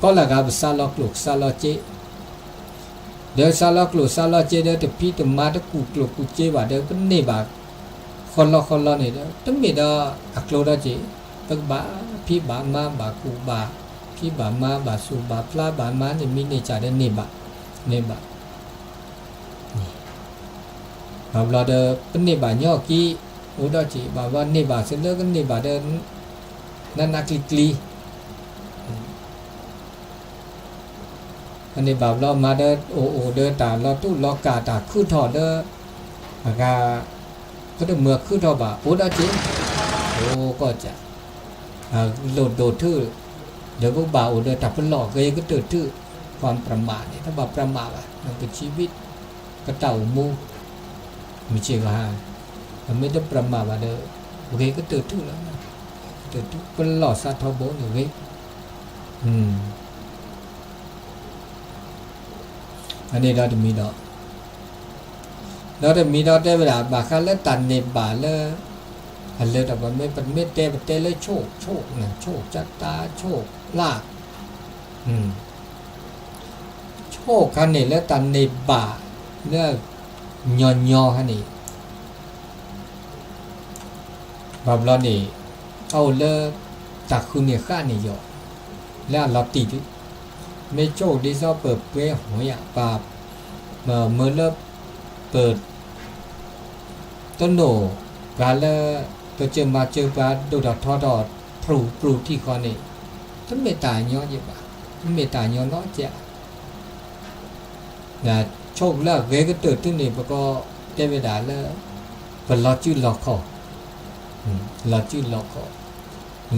ก็ละกาซาลอกลุกซาลอเจเดี๋ยวซาลอกลุกซาลอเจเดี๋ยวตะพี่ตะมาตะกูกลุกกูเจว่าเดี๋ยวก็နေပါခေါ်လောနေတယ်တမိတော့အကလောတော့เจตึกบาพี่บามาบากูบาพี่บามาบาสูบาพลาบามาเนี่ยมีเนจ่าได้เนบะ bảo là đờ bên này bà nhỏ kỹ ủa đó chị bảoว่านี่bà sẽ lỡ cái này bà đờนั่นนักลิ อันนี้แบบเรามาเดินโอเดินตาเราตู้เรากาตาขึ้นถอดเด้อากาก็ได้เมื่อขึ้นถอดบ่าโอ้ได้จริงโอ้ก็จะโหลดโดดทื่อเดี๋ยวพวกบ่าวเดินตับเป็นหลอกเลยก็เดือดทื่อความประมาทเนี่ยถ้าแบบประมาทอ่ะมันเป็นชีวิตกระเต่ามูไม่ใช่ว่ามันไม่ได้ประมาทว่าเด้อโอเคก็เดือดทื่อแล้วนะเดือดทื่อเป็นหลอกซาทอโบอยู่เว้ยอันนี้เราจะมีดอกเราจะมีดอกได้เวลาบาคาเลตันเนบาเลอันเลแต่ว่าไม่เป็นเม็ดเตะเลยโชคนะโชคจัตตาโชคลาภโชคคันนี้แล้วตันเนบาเนื้อยอคันนี้แบบเรานี่เอาเลยตักคุณเนี่ยข้านี่ยอแล้วเราตีดิไม่โชคดีซะเปิดเปย์หัวอยากปราบเมื่อเลิกเปิดต้นโหนกาลตัวเจอมาเจอปลาดูดอกทอดอดปลูที่คอนี่ทั้งเมตายย้อนเยอะปะเมตายย้อนน้อยเจ้านะโชคแล้วเวก็เติร์ดที่นี่แล้วก็เทวดาแล้วเป็นลอจื้อลอคอลอจื้อลอคอ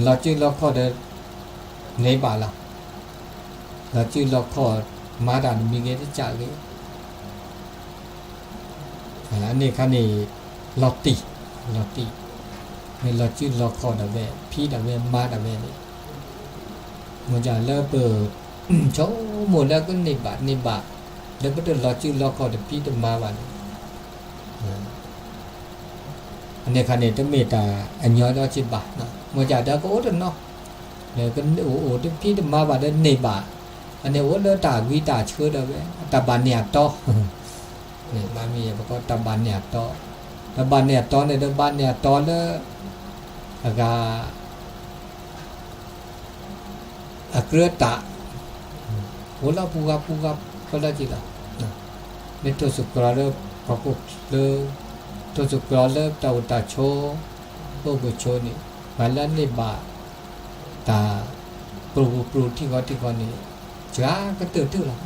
ลอจื้อลอคอเดินในบ้านเราเราชื่อเราขอมาด่านมีเงินที่จ่ายเลยอันนี้คันนี้เราตีนี่เราชื่อเราขอดาวเวพี่ดาวเวมาดาวเวนี่มันจะเลิกเปิดโชว์หมดแล้วก็ในบาทแล้วก็เดินเราชื่อเราขอดพี่ดมาวันอันนี้คันนี้ต้องมีแต่อันย้อยเราชิบาทเนาะมันจะได้ก็โอ้เนาะแล้วก็โอ้พี่ดมาวันเดินในบาทอันนี้ว่าเลือดตาวิตาเชื่อได้ไหมตาบานเนี่ยต่อเนี่ยมามีบอกว่าตาบานเนี่ยต่อตาบานเนี่ยต่อเนี่ยตาบานเนี่ยต่อแล้วเกลือตาหัวเราปูกับก็ได้จีละเนี่ยตัวสุกราเลิกประกบเลิกตัวสุกราเลิกตาโชโบโชนี่มาแล้วนี่บาตาปลูที่เขานี่จ้าก็ตื่นตื้อหรอก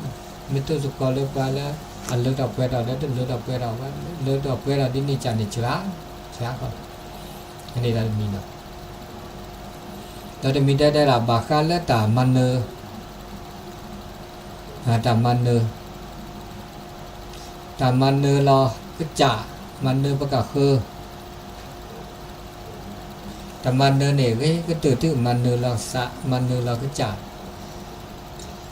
ไม่ตัวสุกเลิกไปแล้วอันเลิกดอกเวลาแล้วเลิกดอกเวลาว่าเลิกดอกเวลาดินี่จันนี่จ้าก็อันนี้เรามีเนาะเราจะมีได้ละบาคาและตามันเนอตามันเนอเราก็จ่ามันเนอประกาศคือแต่มันเนอเนี่ยก็ตื่นตื้อมันเนอเราสะมันเนอเราก็จ่า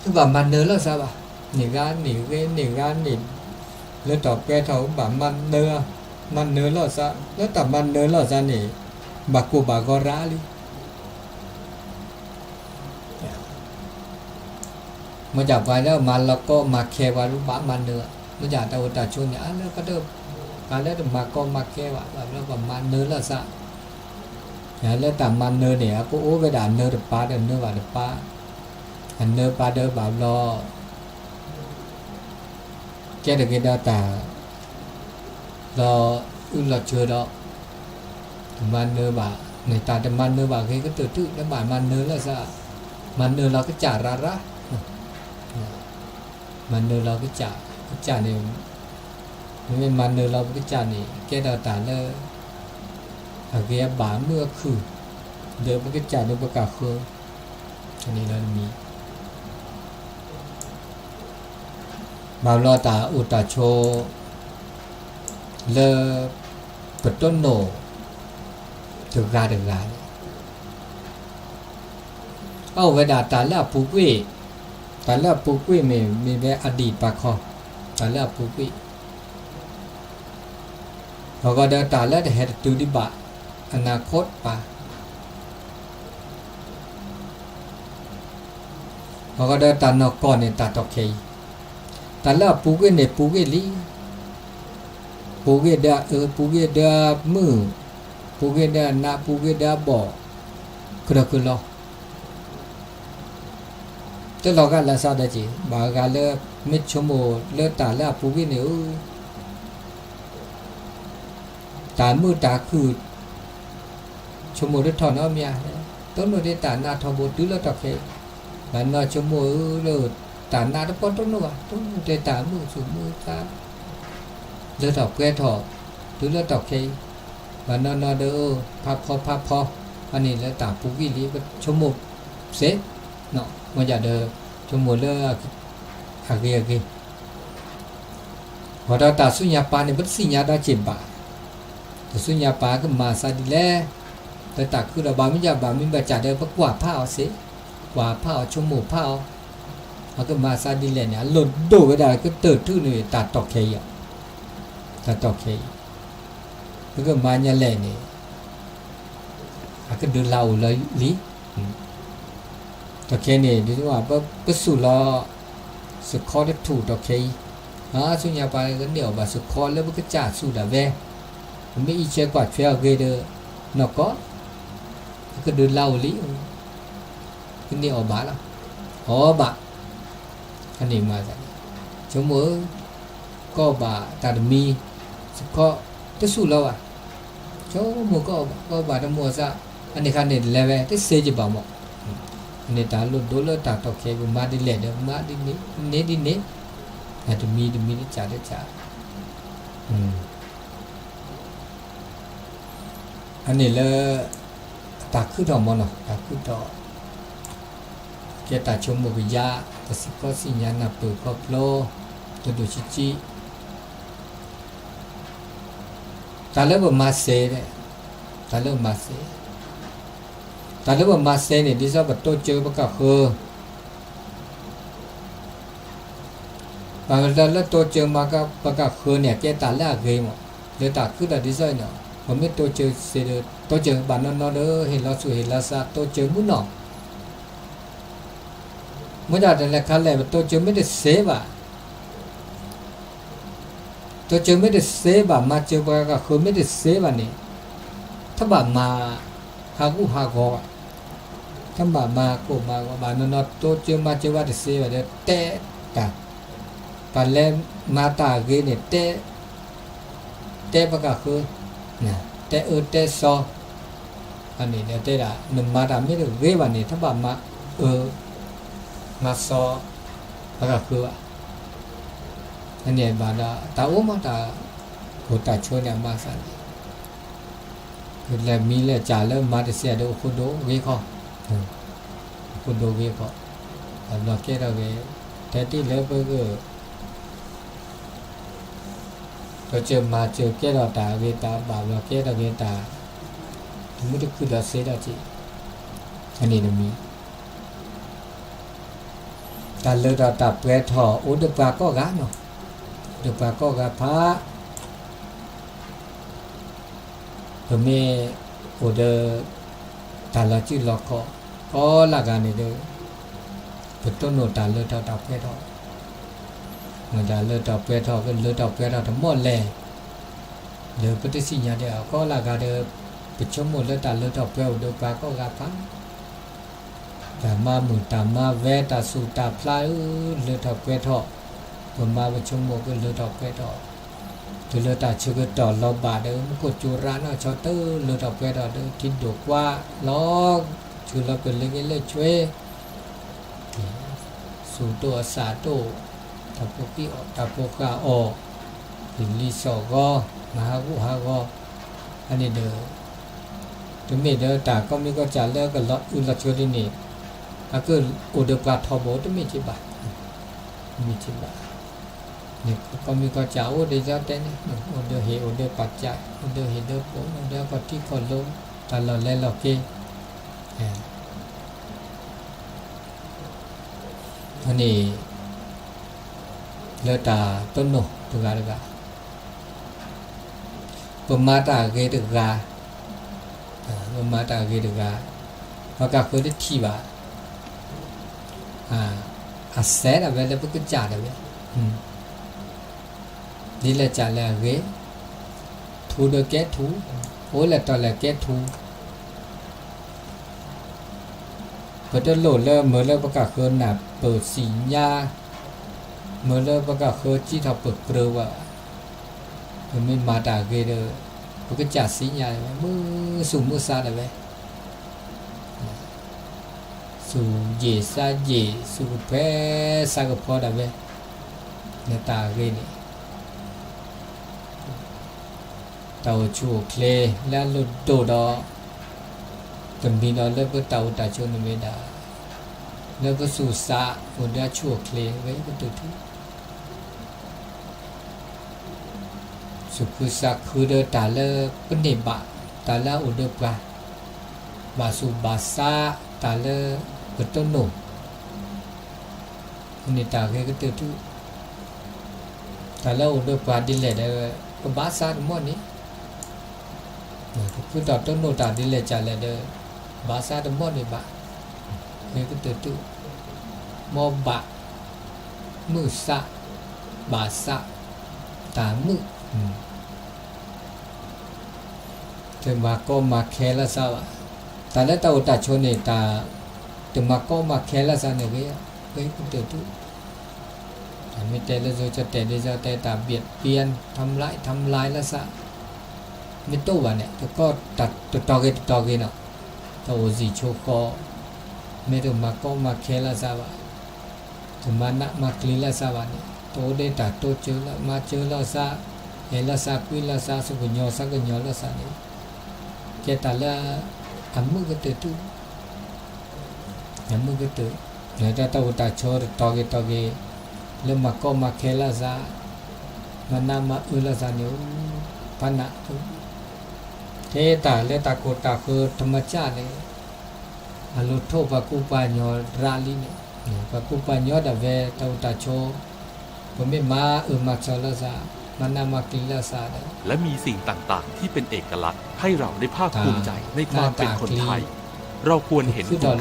คือแบบมันเนื้อแล้วใช่ป่ะหนีการหนีแล้วต่อไปเขาแบบมันเนื้อแล้วซะแล้วแต่มันเนื้อแล้วซะนี่บักกูบักก็ร้าลิมาจับไว้แล้วมันแล้วก็มาแค่ว่ารูปบ้ามันเนื้อมาจากตาชนเนี่ยแล้วก็เดิมการแล้วมาก็มาแค่ว่าแบบแล้วแบบมันเนื้อแล้วซะแล้วแต่มันเนื้อเนี่ยก็โอ้ไปด่าเนื้อเดือดป้าเนื้อว่าเดือดป้าอันเนื้อปลาเดิมแบบรอแกเด็กดาตารอเราเชื่อดอกมันเนื้อแบบในตาแต่มันเนื้อแบบก็ตื่นตื้อแล้วบ่ายมันเนื้อแล้วซะมันเนื้อเราก็จ่าระมันเนื้อเราก็จ่าเนี่ยไม่มันเนื้อเราก็จ่านี่แกดาตาเลยแกบ่าเมื่อคืนเดิมมันก็จ่าเดิมประกาศคืออันนี้เรามีมาลอตาอุตาโชเลปต้นโนถึงกาเอาเวลาตาละปุกวิมีแบบอดีตปะคอตาละปุกวิเขาก็เดินตาละเหตุตุดิบะอนาคตปะเขาก็เดินตานอกก่อนเนี่ยตาตอกเคแต่ละปูเกเนี่ยปูเกลีปูเกดามือปูเกดานาปูเกดาบ่อกระคือเราแต่เราก็ละซาได้จีบางการเลิกมิดชั่วโมงเลิกตาละปูเกเนี่ย ตามือตาคือชมรถถอนเอาเมียต้นโนเดตานาทบตุลตะเคบันนอชมรถตานาตะปอต้นโนวะต้นเดตามือสุมือตาเลตอกแกถอตุลตะเคบันนอเดอพับพออันนี้แล้วตาปุกิลีก็ชมเสเนาะมันจะเดอชมเลหากเกพอเราตาสุญญาปานี่บัดสิญญาดาเจ็บบาแต่สุญญาปาก็มาซาดิแลแต่ตาคือเราบามิญาบามิบาจาเดอปักว่าผ้าเอาเสกว่าผ้าชมผ้าเอาก็มาซาดิแลเนี่ยหล่นโดก็ได้ก็เติดทื่อนี่ตาตอกเคยตาตอกเคยแล้วก็มาญาแลนี่ก็เดินเล่าเลยลิตอกเคนี่ดิว่าปสุลอสุขอได้ถูกตอกเคสุญญาปาก็เหนียวบาสุขอแล้วก็จ่าสู้ดาเวไม่อีเชกว่าเฟียเกเดนอกก็เดินเล่าลิก็เหนียวบาละอ๋อบะอันนี้มาจากชมก็บาตาดมีสุขอจะสู้แล้วชมก็บาตมัวซะอันนี้คันนี้เลเวที่เซจิบาหมดอันนี้ตาลุดโดลตาตอกเคบุมาดิเลเดมาดินี้อาจจะมีจ่าได้จ่าอันนี้เลยตาคือดอกมันเนาะตาคือดอกเกตาชมวิยาแต่สิก็สิญาณเปิดครอบโลตัวดูชิจิตาเริ่มมาเซเนี่ยตาเริ่มมาเซเนี่ยดิฉันแบบโตเจอประกาศคือบางทีแล้วตัวเจอมาก็ประกาศคืนเนี่ยแกตาแรกเกมเลยตาคือแต่ดีไซน์เนาะผมไม่ตัวเจอเสด็จตัวเจอบ้านนอนเด้อเห็นเราสวยเห็นเราสะตัวเจอมุ้นเนาะเมื่อได้แต่ขั้นแรกตัวเจอไม่ได้เซฟตัวเจอไม่ได้เซฟมาเจอประกาศคืนไม่ได้เซฟนี่ถ้าบ้ามาหากูหากอถ้าบ้ามากูมาบ้านนอนตัวเจอมาเจอว่าได้เซฟเด้อเตะตาปันเล่มาตาเกเนี่ยเตะประกาศคือนะเตะเตะซออันนี้เนี่ยเตะละหนึ่งมาตาไม่ได้เกวันนี้ถ้าแบบมาซอประกาศคืออันนี้บาดาตาโอมาตาโหตาชวนเนี่ยมาสันคือแล้วมีแล้วจ่าแล้วมาเสียเดี๋ยวคุณดูเวข้อคุณดูเวข้อเราแค่เราเวแต่ที่แล้วก็เราเจอมาเจอแก่เราตาเวตาบ่าวเราแก่เราเวตาไม่ได้คือเราเสียดายจีอันนี้นะมีแต่เราตาเปรทอโอเดปาก็กะเนาะเดปาก็กะพระผมมีโอเดตาเราจีล็อกก็ละกันนี่เด้อเป็นต้นโนตาเราตาเปรทอมันจะเลือดดอกเปรี้ยวก็เลือดดอกเปรี้ยวทั้งหมดเลยเดี๋ยวปฏิสิญญาเดียวก็ละกันเดี๋ยวปิดชั่วโมงเลือดตาเลือดดอกเปรี้ยวเดี๋ยวปลาก็กระพังแต่มาหมุนตามาแวตาสูตาพลายเลือดดอกเปรี้ยวผมมาปิดชั่วโมงก็เลือดดอกเปรี้ยวตัวเลือดตาชื่อก็ต่อเราบาดเดี๋ยวมันก็จูร้านเอาชอเตอร์เลือดดอกเปรี้ยวเดี๋ยวคิดดูว่าล้อชื่อเราเป็นเล็กเล็กช่วยสูตัวสาตัวตาโปกีออกตาโปกาออกถึงลีสอก็มาหากูหาก็อันนี้เด้อถึงไม่เด้อตาก็มีก็จะเลิกกันละอุลชดินี่ถ้าเกิดอุดปลาทอบต้องมีจิบะนี่ก็มีก็จะอุดได้จะเต้นอุดเฮอุดปัจจัยอุดเฮเด้อปุ๊อุดปฏิกรลงตลอดเลยหรอกเกอันนี้เลตาต้นโนตุกาลกาปมาตาเกตุกาปมาตาเกตุกาพากาคือได้ที่บาอาเสดอะเวลาปุ๊กจ่าเดเวดีละจ่าละเกทูเดเกทูโอละตอละเกทูก็จะโหลดแล้วเมื่อแล้วประกาศคือหนับเปิดสิญญาเมื่อเลิกประกาศเคยจีทับเปิดเปลือกว่ามันไม่มาตาเกเดอ พวกก็จัดสิญญาเลยมือสู่มือซาเลยเว้ยสู่เยซาเยสู่เพซาก็พอได้เว้ยในตาเรนี่เตาชูเคลแล้วลุดโดดอจนมีนอนเลิกก็เตาตาชนไม่ได้แล้วก็สู่ซาอุดาชูเคลไว้ก็ตัวที่สุขุสักคือเดตาเลปนิบะตาลาอุดปะบาสุบาซาตาเลปตโนนี่ตาเกก็ตัวที่ตาลาอุดปะดิเลเดก็บาซาหมดนี้คือตอต้นโนตาดิเลจาเลเดบาซาหมดนี่บะเกก็ตัวที่มอบะมือซาบาซาตามือแต่มาก็มาแค่ละซาวะแต่แล้วตาอุตชนเนี่ยตาแต่มาก็มาแค่ละซาเนี่ยก็ก็เตือนทุกไม่แต่ละจะแต่เดี๋ยวแต่ตาเบียดเบียนทำลายละซะไม่ตู้วะเนี่ยแต่ก็ตัดตอเกเนาะตาโอซีโชก็ไม่ต้องมาก็มาแค่ละซาวะถึงมานะมาคลีละซาวะเนี่ยโตได้ตาโตเจอละมาเจอละซาเฮละซาคุยละซาสุกุญญอสักกุญญอละซาเนี่ยแกตาละทำมือก็ตื่นตู้ทำมือก็ตื่นเนี่ยถ้าตัวตาโชว์ตอเกเริ่มมาก็มาแค่ละซามันนามาละซาเนี่ยปัญหาเทตาเลตาโกตาคือธรรมชาติเนี่ยอารมณ์โทปะกุปญญอราลีเนี่ยปะกุปญญอดาเวตัวตาโชผมไม่มามาชอละซามันนามากินละซาได้และมีสิ่งต่างๆที่เป็นเอกลักษณ์ให้เราได้ภาคภูมิใจในความเป็นคนไทยเราควรเห็นคุณค่า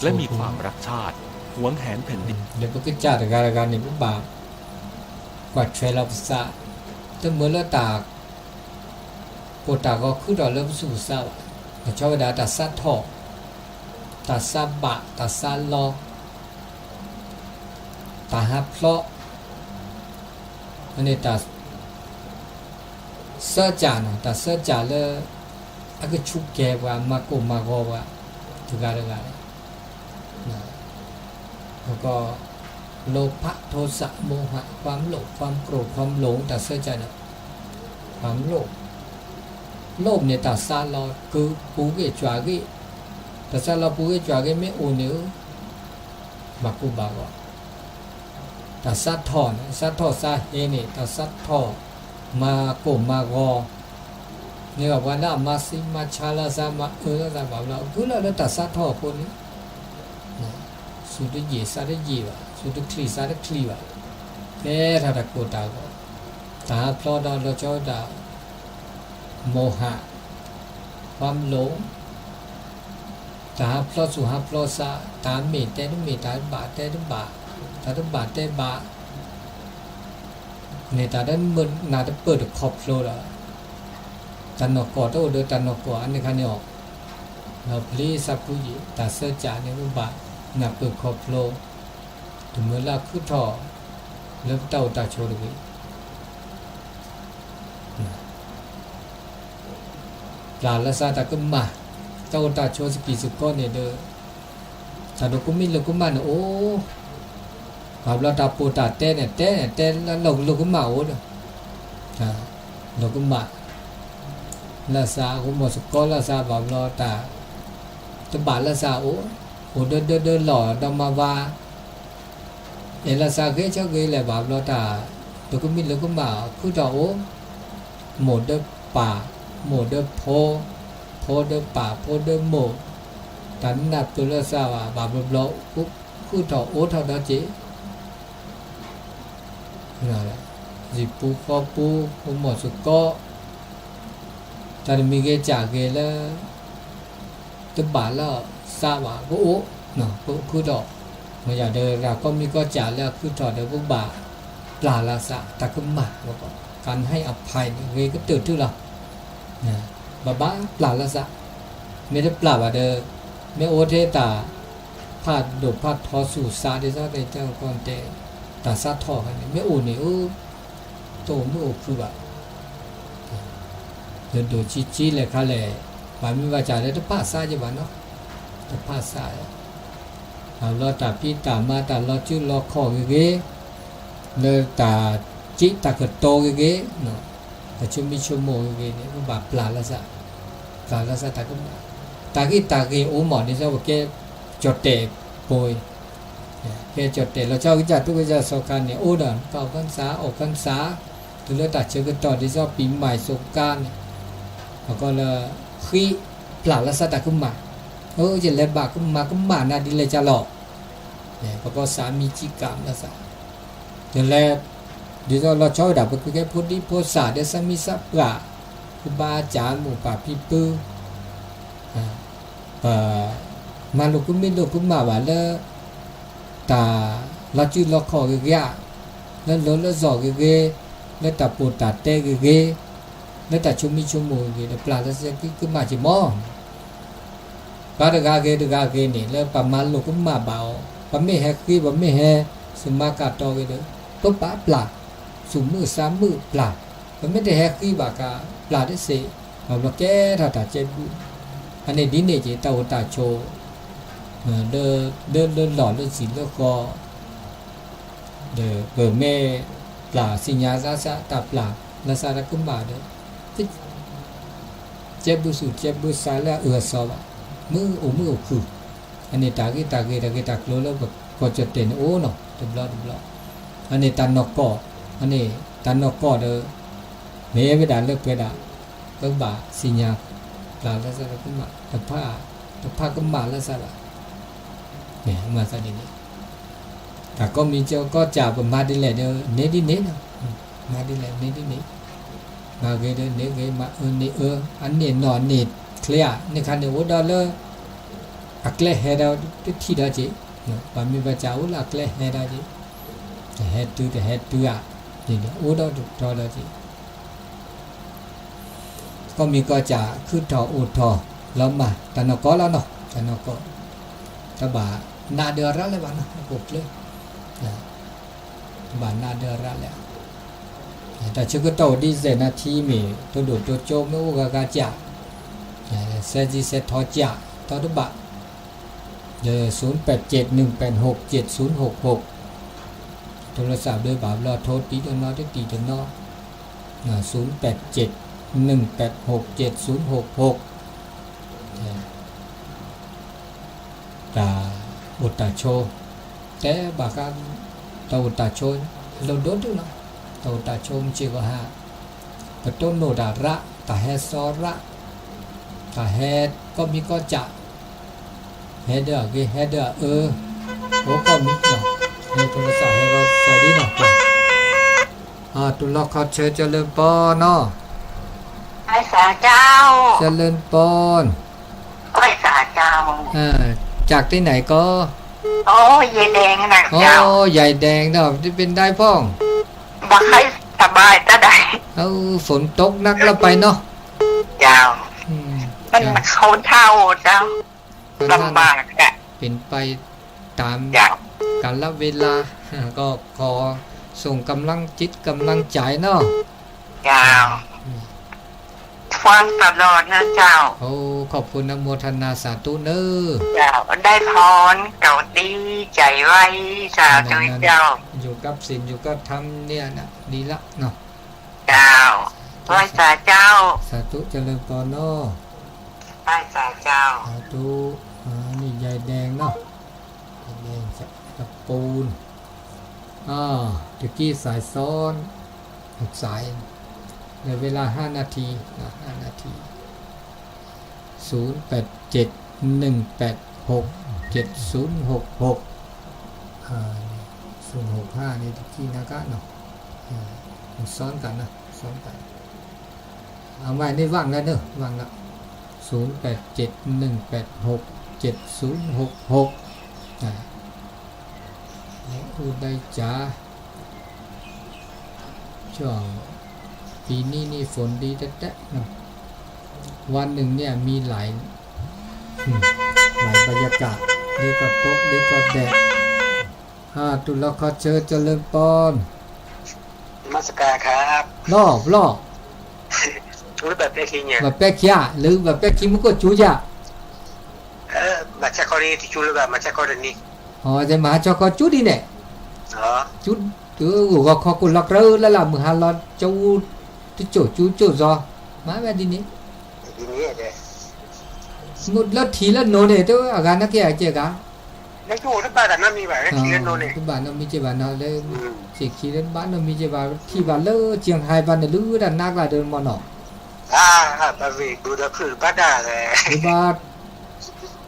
และมีความรักชาติหวงแหนแผ่นดินเดี๋ยวพวกจ่าแต่การนี่พวกบาปกวาดเทรลภาษาแต่เมื่อละตากปตาก็คือเราเริ่มสู่เศร้าชาวดาตาซัดทอตาซาบะตาซาลอตาฮับเพลาะอันนี้ตาเสื้อจ่านะตาเสื้อจ่าเลยอันก็ชุกแกว่ามาโกมาโกว่าทุกการเลยแล้วก็โลภะโทสะโมหะความโลภความโกรธความหลงตาเสื้อจ่านะความโลภเนี่ยตาซาลอคือปูเกจวาเกตาซาลอปูเกจวาเกไม่โอเนื้อมากูบากว่าตาซัดทอนะซัดทอซาเฮนี่ตาซัดทอมาโกมากอเนี่ยว่าน่ามาซิมาชาลาซามาละซาบ่าวเราคือเราตาซัดทอคนนี้สุดเยซาได้เยวะสุดคลีซาได้คลีวะแค่ถ้าตะโกตาก็ตาพลอดเราเจ้าดาโมหะความหลงตาพลอสุหะพลอซาตาเมตเตนเมตตาบาเตนบาตาต้องบาดเตบาเนี่ยตาได้เมื่อนาจะเปิดขอบโฟลละตันนกอตัวเดินตันนกออันนี้คันนี้ออกเราพลีสับผู้หญิงตาเสื้อจ่าเนี่ยมันบาดนาเปิดขอบโฟลถึงเมื่อลาคือท่อเริ่มเต้าตาโชว์เลยปลาละซาตาก็มาเต้าตาโชว์สกีสุก้อนเนี่ยเด้อตาดูกุมินลูกกุมันโอ้ครับเราตาปูตาเต้เนี่ยแล้วเราก็มาโอ้เนี่ยเราก็มาละซาก็หมดสกอละซาแบบเราตาจะบาดละซาโอ้เดินหล่อดำมาว่าเอละซาเกเจ้าเกเลยแบบเราตาเราก็มีเราก็มาคือเราโอ้หมดเดินป่าหมดเดินโพเดินป่าโพเดินหมดตันนับตัวละซาว่าแบบเราปุ๊บคือเราโอ้เท่านั้นจีนั่นแหละจิปูปอปูหมดสุก็แต่มีเกจ่าเกแล้วจะบาดแล้วซาว่าก็โอ้เนาะก็คือดอกมาอย่างเดิมเราก็มีก็จ่าแล้วคือถอดเดี๋ยวก็บาปลาละสะตะกุมมาแล้วก็การให้อภัยเวก็ตื่นที่เราเนี่ยบ้าปลาละสะไม่ได้ปลาว่าเดิมไม่โอเทตาพาดโดดพาดทอสู่ซาเดซ่าในเจ้าก่อนเตตาซาทอกันไม่โอเนี่ยโตไม่โอคือแบบ ดูชี้เลยค่ะเลยบางมีว่าจะได้ภาษาจะบ้านเนาะแต่ภาษาเอาเราแต่พี่ตามาแต่เราชื่อเราขอเก๋เลยแต่จิตกโตเก๋เนาะแต่ชั่วมีชั่วโมงเก๋เนี่ยก็แบบปลาละซะแต่ก็ตากี้โอ้หมอนี่เจ้าบอกแกจดเตะโปยแกจดเตะเราเจ้ากิจทุกกิจสกันเนี่ยโอ้เดินเก่าพรรษาออกพรรษาถึงเราตัดเชื้อกันต่อที่เจ้าปีใหม่สงกรานต์แล้วก็เลยขี้ปลาละซะแต่ก็มาจะเล่นบาก็มานะดิเลยจะหลอกเนี่ยก็สามีจิกรรมละซะเดี๋ยวแล้วเดี๋ยวเราชอบดับก็แค่พูดดีพูดสาเดี๋ยวสามีสับกะคือบาจานหมู่ป่าพี่ปื้อมาลูกก็มาว่าแล้วแต่เราชื่อเราขอเกี่ยแล้วเราสอบเกี่ยแล้วแต่ปวดตาเตะเกี่ยแล้วแต่ชุ่มมือเกี่ยปลาแล้วจะก็มาจีมอก็ดกาเกนี่แล้วประมาณลูกก็มาเบาปั๊มไม่แหกกี้ปั๊มไม่แหกสมากัดต่อกันเลยปุ๊บปลาสุ่มมือ3 มือปลาปั๊มไม่ได้แหกกี้บากาปลาได้เสียเอาละแกถ้าตาเจ็บอันนี้ดินเนี่ยจีตาตาโชเดินหล่อเดินสิแล้วก็เดินแม่ปลาสิญญาซาตาปลาแล้วซาตะกุมบาเด้เจ็บบุสาแล้วสอบมือคืออันนี้ตากีโลแล้วแบบก็จะเต็นโอ้เนาะดุบลออันนี้ตันนกก็อันนี้ตันนกก็เด้อเมย์ไปด่าเลิกไปด่าก็บาสิญญาปลาแล้วซาตะกุมบาตะผ้าก็มาแล้วซาละเนี่ยมาซะนี่แต่ก็มีเจ้าก็จ่าประมาณนี้แหละเด้อเนดิเนนะมาดีแหละเนดิเนมาเกเด้อเนเกมานี่อันนี้นอนนี่เคลียร์นี่คันเดียวดอลเลอร์อักเลเฮดาที่ดาจิปามีบาจาอุลอักเลเฮดาจิเฮดอ่ะนี่โอ้ดอลาจิก็มีก็จะขึ้นทออุทอแล้วมาตนก็แล้วเนาะตนก็ตบานาเดระเลยบ้านนะกบเลยบ้านนาเดระเลยแต่ชื่อก็โตดีเซนาทีมีตัวดูตัวโจมนู้กากาจ่าเซจิเซทอจ่าตอดบะ0871867066โทรศัพท์ด้วยบาบลอโทรตีตัวนอได้ตีตัวนอ0871867066ตาอุตตาโชแต่บากันตาอุตตาโชเราโดนด้วยเนาะตาอุตตาโชมจิกว่าปะต้นโนดาระตาแฮซอระตาแฮก็มีก็จะแฮเดอร์โอ้ก็มีเนาะในโทรศัพท์ให้เราใส่ดีเนาะตุลเขาเชิญเจริญปอนเนาะไอ้สาเจ้าเจริญปอนไอ้สาเจ้าจากที่ไหนก็โอ้ยายแดงนะเจ้าโอ้ยายแดงเนาะที่เป็นได้พ่องบ่ให้สบายตาใดฝนตกนักแล้วไปเนาะเจ้ามันเขาเท่าเจ้าลำบากอะเป็นไปตามกาลเวลาก็ขอส่งกำลังจิตกำลังใจเนาะเจ้าฟังตลอดนะเจ้าขอบคุณอนุโมทนาสาธุเนอเจ้าได้พรเก่าดีใจไว้สาธุเจ้าอยู่กับศีลอยู่กับธรรมเนี่ยนะดีละเนาะเจ้าไหว้สาเจ้าสาธุเจริญพรเนาะไหว้สาเจ้าสาธุนี่ยายแดงเนาะยายแดงจากตะปูนตะกี้สายซ้อน6 สายในเวลา5 นาทีนะ5 นาที0871867066 065นี่ตะกี้นะก็เนาะซ้อนกันนะซ้อนกันเอาไว้นี่ว่างแล้วเนอะว่างแล้ว0871867066อุได้จ้าช่วงปีนี้นี่ฝนดีแต๊ะๆเนาะวันหนึ่งเนี่ยมีหลายบรรยากาศดีก็ตกดีก็แดดตุลเขาเชิญเจริญปอนมัสการครับรอบ chú là bé khi nhỉ ว่าแป๊กขี้หรือว่าแป๊กขี้มันก็จูจ้ะ mà chắc có đi thì chú là mà chắc có được đi อ๋อจะมาจอก็จูดีเนี่ย đó จูตัวก็ขอกุลักเรอแล้วล่ะมือหาลอจูที่จูจอมาแบบนี้ đi nghĩa đấy มุดแล้วทีละโนเนี่ยตัวอาการนักเกี่ยเจ๊กะ nói chú nó ba là nó mi vậy nó chỉ lên nô này ที่บ้านเรามีเจ๊บ้านเราเลยสิขี้เล่นบ้านเรามีเจ๊บ้านที่บ้านเลอเจียงไฮ้บ้านเนี่ยลือด้านนักละเดินมอนอ bà vì bù đã khử bát đà rồi หรือว่า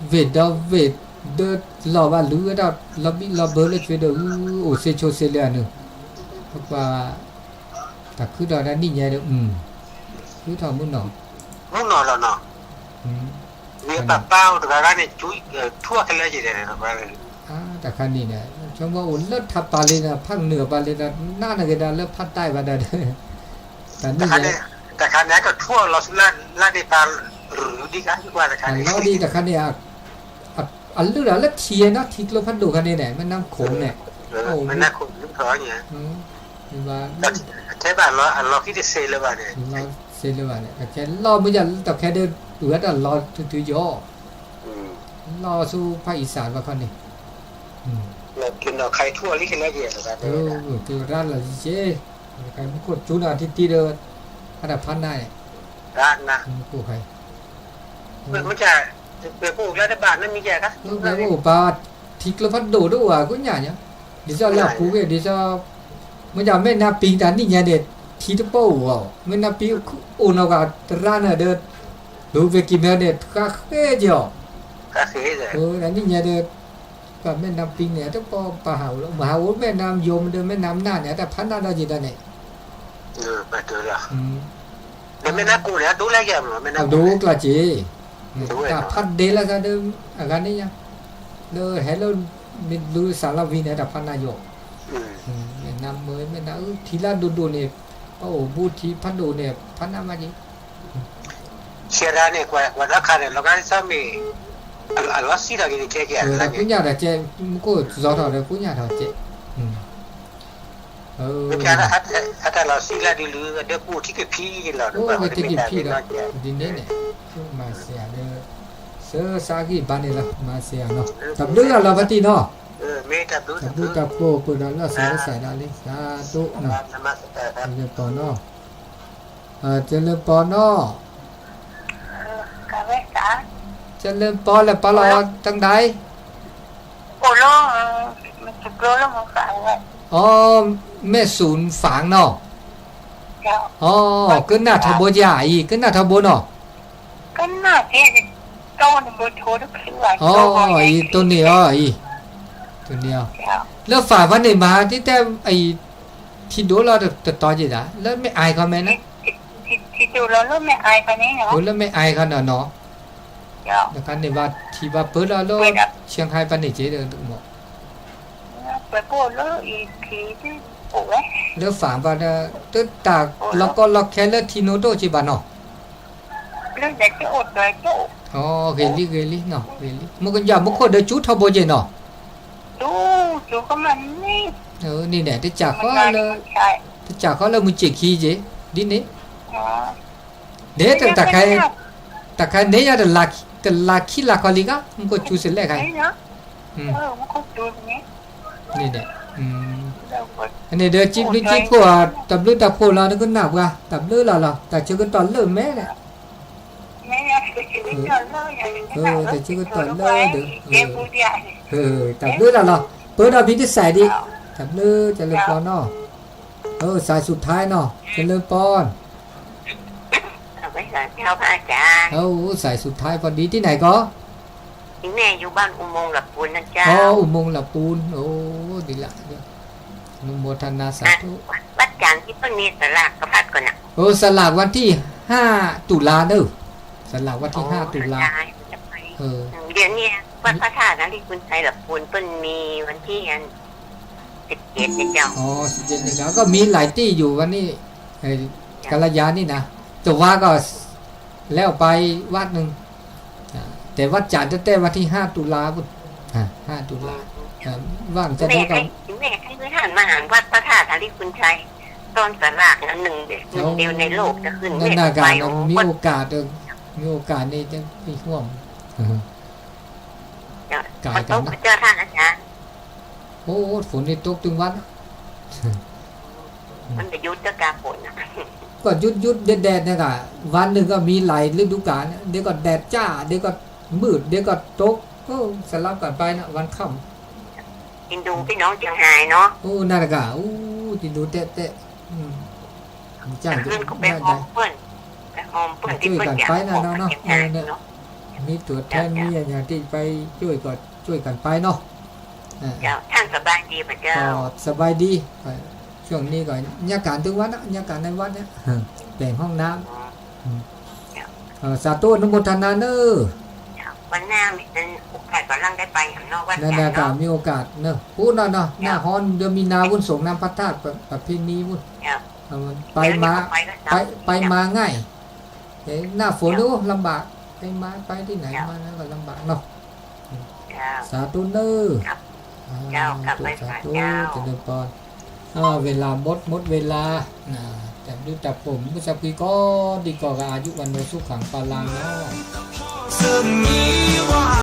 เวทดาวเวทเดอรอว่าลือดาวเราบิเราเบอร์เลยช่วยเด้อโอเซโชเซเลียนึเพราะว่าถ้าคือดาวนั้นนี่ไงเด้อคือทำมื้อหนอ lúc nào là nó อืม vì bà bao được ra này chú thua cái lấy gì này nó bà แต่ครั้นี้เนี่ยช่วงว่าโอ้เลิศทับปาเลยนะภาคเหนือปาเลยนะหน้าหนักได้เลิศภาคใต้ปาได้แต่นี่เนี่ย แต่คันนี้ก็ทั่วเราลาดในปลาหรือดีกันดีกว่าแต่คันนี้ เราดีแต่ครั้นี้อันลือแล้วเทียนะทิกลพันดูครั้นี้เนี่ยมันน้ำโขงเนี่ย มันน่าคุ้มนึกถอยเนี่ย เห็นว่า ใช่ป่ะเราคิดจะเซเลยป่ะเนี่ย เราเสียเลยว่าเนี่ยแต่แค่รอไม่ยันแต่แค่เดินเหลือแต่รอถือย่อรอสู้ภาคอีสานว่าครั้นี้ เรากินเราใครทั่วลิขิตละเอียดเลย คือร้านเราเจ๊ใครมันกดจุดที่ตีเดินอันดับพันได้ ร้านนะ กูใคร มันจะเปิดปลูกแล้วในบ้านนั่นมีแก่ครับ lúc đấy bộ bà thịt là phát đổ đâu à cũng nhà nhá đi cho là cú cái đi cho bây giờ mấy na pin tán đi nhà để thịt nó bao vào mấy na pin ôn nào cả ra là được đối với kim để khác thế chứ các thế rồi đấy đi nhà để cả mấy na pin này nó bao bà hảo mà hảo mấy nam dùng được mấy nam na này ta phát ra gì đây này mà từ là để mấy na cụ này đủ lấy gì mà mấy na đủ là chị ta phát đấy là ra được ở gần đấy nhá rồi hello mình lưu sáng là vì này đã phát này rồi năm mới mình đã thì là đồ này bu thì phát đồ này phát năm gì xe ra này qua ra khai này nó cái sao mình nó xí là cái kia là cũng nhà là chơi có gió thổi là cũng nhà thổi chơi cái là nó xí là đi lừa để bu thì cái phi là đúng rồi cái phi đó đi đến này mà xe đây sơ sa cái ban này là mà xe nó tập đức là phát đi nó mê tập đức tập cô của đó là sẽ xảy ra đi sa tu nào chơi pon nó chơi pon nó cà phê cả chơi pon là pon là trong đấy ô lô mình chụp lô là một cái vậy mẹ sùn phẳng nó cứ nào thằng bố già ý cứ nào thằng bố nó cái nào thế tôi nó bố thua được rồi ý tôi nhiều ý tôi nhiềuแล้วฝ่าวันนี้มาที่แต่ไอ้ที่ดูเราจะต่อจีน่ะแล้วไม่อายเขาไหมนะ ที่ดูเราเริ่มไม่อายไปนี่เนาะ แล้วไม่อายเขาเนาะแล้วกันนี่ว่าที่ว่าเปิดแล้วเชียงไฮ้ปานนี่เจ๊เดินถึงหมด ไปปูแล้วอีกทีที่ปูเว้ย แล้วฝ่าว่าตึ๊ดตากแล้วก็ล็อกแค่แล้วทีโนโตจิบาเนาะ เรื่องเด็กที่อดเลยจุเกลี่เนาะเกลี่มันก็อย่ามันก็เดินจุดทบเจเนาะ ดูก็มันนี่ นี่แหละที่จากเขาเลยที่จากเขาเลยมึงเจ๊ขี้เจดินี่เดี๋ยวแต่ใครเนี่ยจะลักขี้ลักอะไรกันมึงก็จูเสร็จแล้วใครมันก็ดูนี่นี่เนี่ยอันนี้เดี๋ยวจิ๊บลิจิ๊บก็ตับเลือดตับโผล่แล้วนี่ก็หนักว่ะตับเลือดเราแต่เชื่อกันตอนเลือดแม่เนี่ยแต่เชื่อกันตอนเลือดตับเลือดเราเปิดเอาพิธีใส่ดิตับเลือดจะเริ่มปอนเนาะสายสุดท้ายเนาะจะเริ่มปอนสายสุดท้ายพอดีที่ไหนก็แม่อยู่บ้านอุโมงค์หลับปูนนะจ๊ะอุโมงค์หลับปูนดีละนุโมทนาสาธุวัดจานที่เพิ่งมีสลากกระพัดก่อนนะสลากวันที่5ตุลาเด้อสลากวันที่5ตุลาเดี๋ยวนี้วัดพระธาตุนะที่คุณชัยหลับปูนเพิ่งมีวันที่17เจ้า17นี่ก็มีหลายที่อยู่วันนี้กัลยานี่นะแต่ว่าก็แล้วไปวัดนึงแต่วัดจันทร์แต่วันที่5ตุลาพุ่น5ตุลาว่างจะได้ก็แม่ให้พื้นฐานมาหาวัดพระธาตุที่คุณชัยไป ต้นสลากนะหนึ่งเดียวในโลกจะขึ้น นั่น เล น่า ข กา ไป รมีโอกาสมีโอกาสนี่จะมีห่วง มันต้องเจอท่านอาจารย์ โอ้ฝนนี่ตกถึงวัน มันจะยุติการฝนนะ ก็ยุดแดดเนี่ยค่ะวันหนึ่งก็มีหลายฤดูกาลเดี๋ยวก็แดดจ้าเดี๋ยวก็มืดเดี๋ยวก็ตกสลับกันไปนะวันค่ำ กินดูพี่น้องเชียงรายเนาะ โอ้น่ารักอ่ะโอ้จิดูเตะจ้าง ขึ้นก็ไปหอมเปิ้ลไปหอมเปิ้ลที่ ช่วย เปิ้ล กัน อยาก ไป ห นะ อม เนาะ เชียงรายเนาะ มีตัวแทนมีอย่างที่ไปช่วยกันไปเนาะ เจ้าท่านสบายดีป่ะเจ้า ก็สบายดีช่วงนี้ก็ยาการทุกวันนะยาการในวัดเนี่ยแต่งห้องน้ำสาธุอนุโมทนาเนอ วันหน้ามีโอกาสกำลังได้ไปข้างนอกวัด นั่น ใหญ่ นะก็ เนาะ มีโอกาสเนอะพูดเนาะหน้าฮ้อนเดือนมีนาวุ่นสงน้ำพระธาตุประเพณีวุ่นไปมาง่ายหน้าฝนนู้ลำบากไปที่ไหนมาแล้วก็ลำบากเนาะสาธุเนอสาธุจะเดินปอนเวลาหมดเวลาแต่ดูแต่ผมก็สักทีก็ดีกว่าอายุวันโนสุขังปาลังเนาะ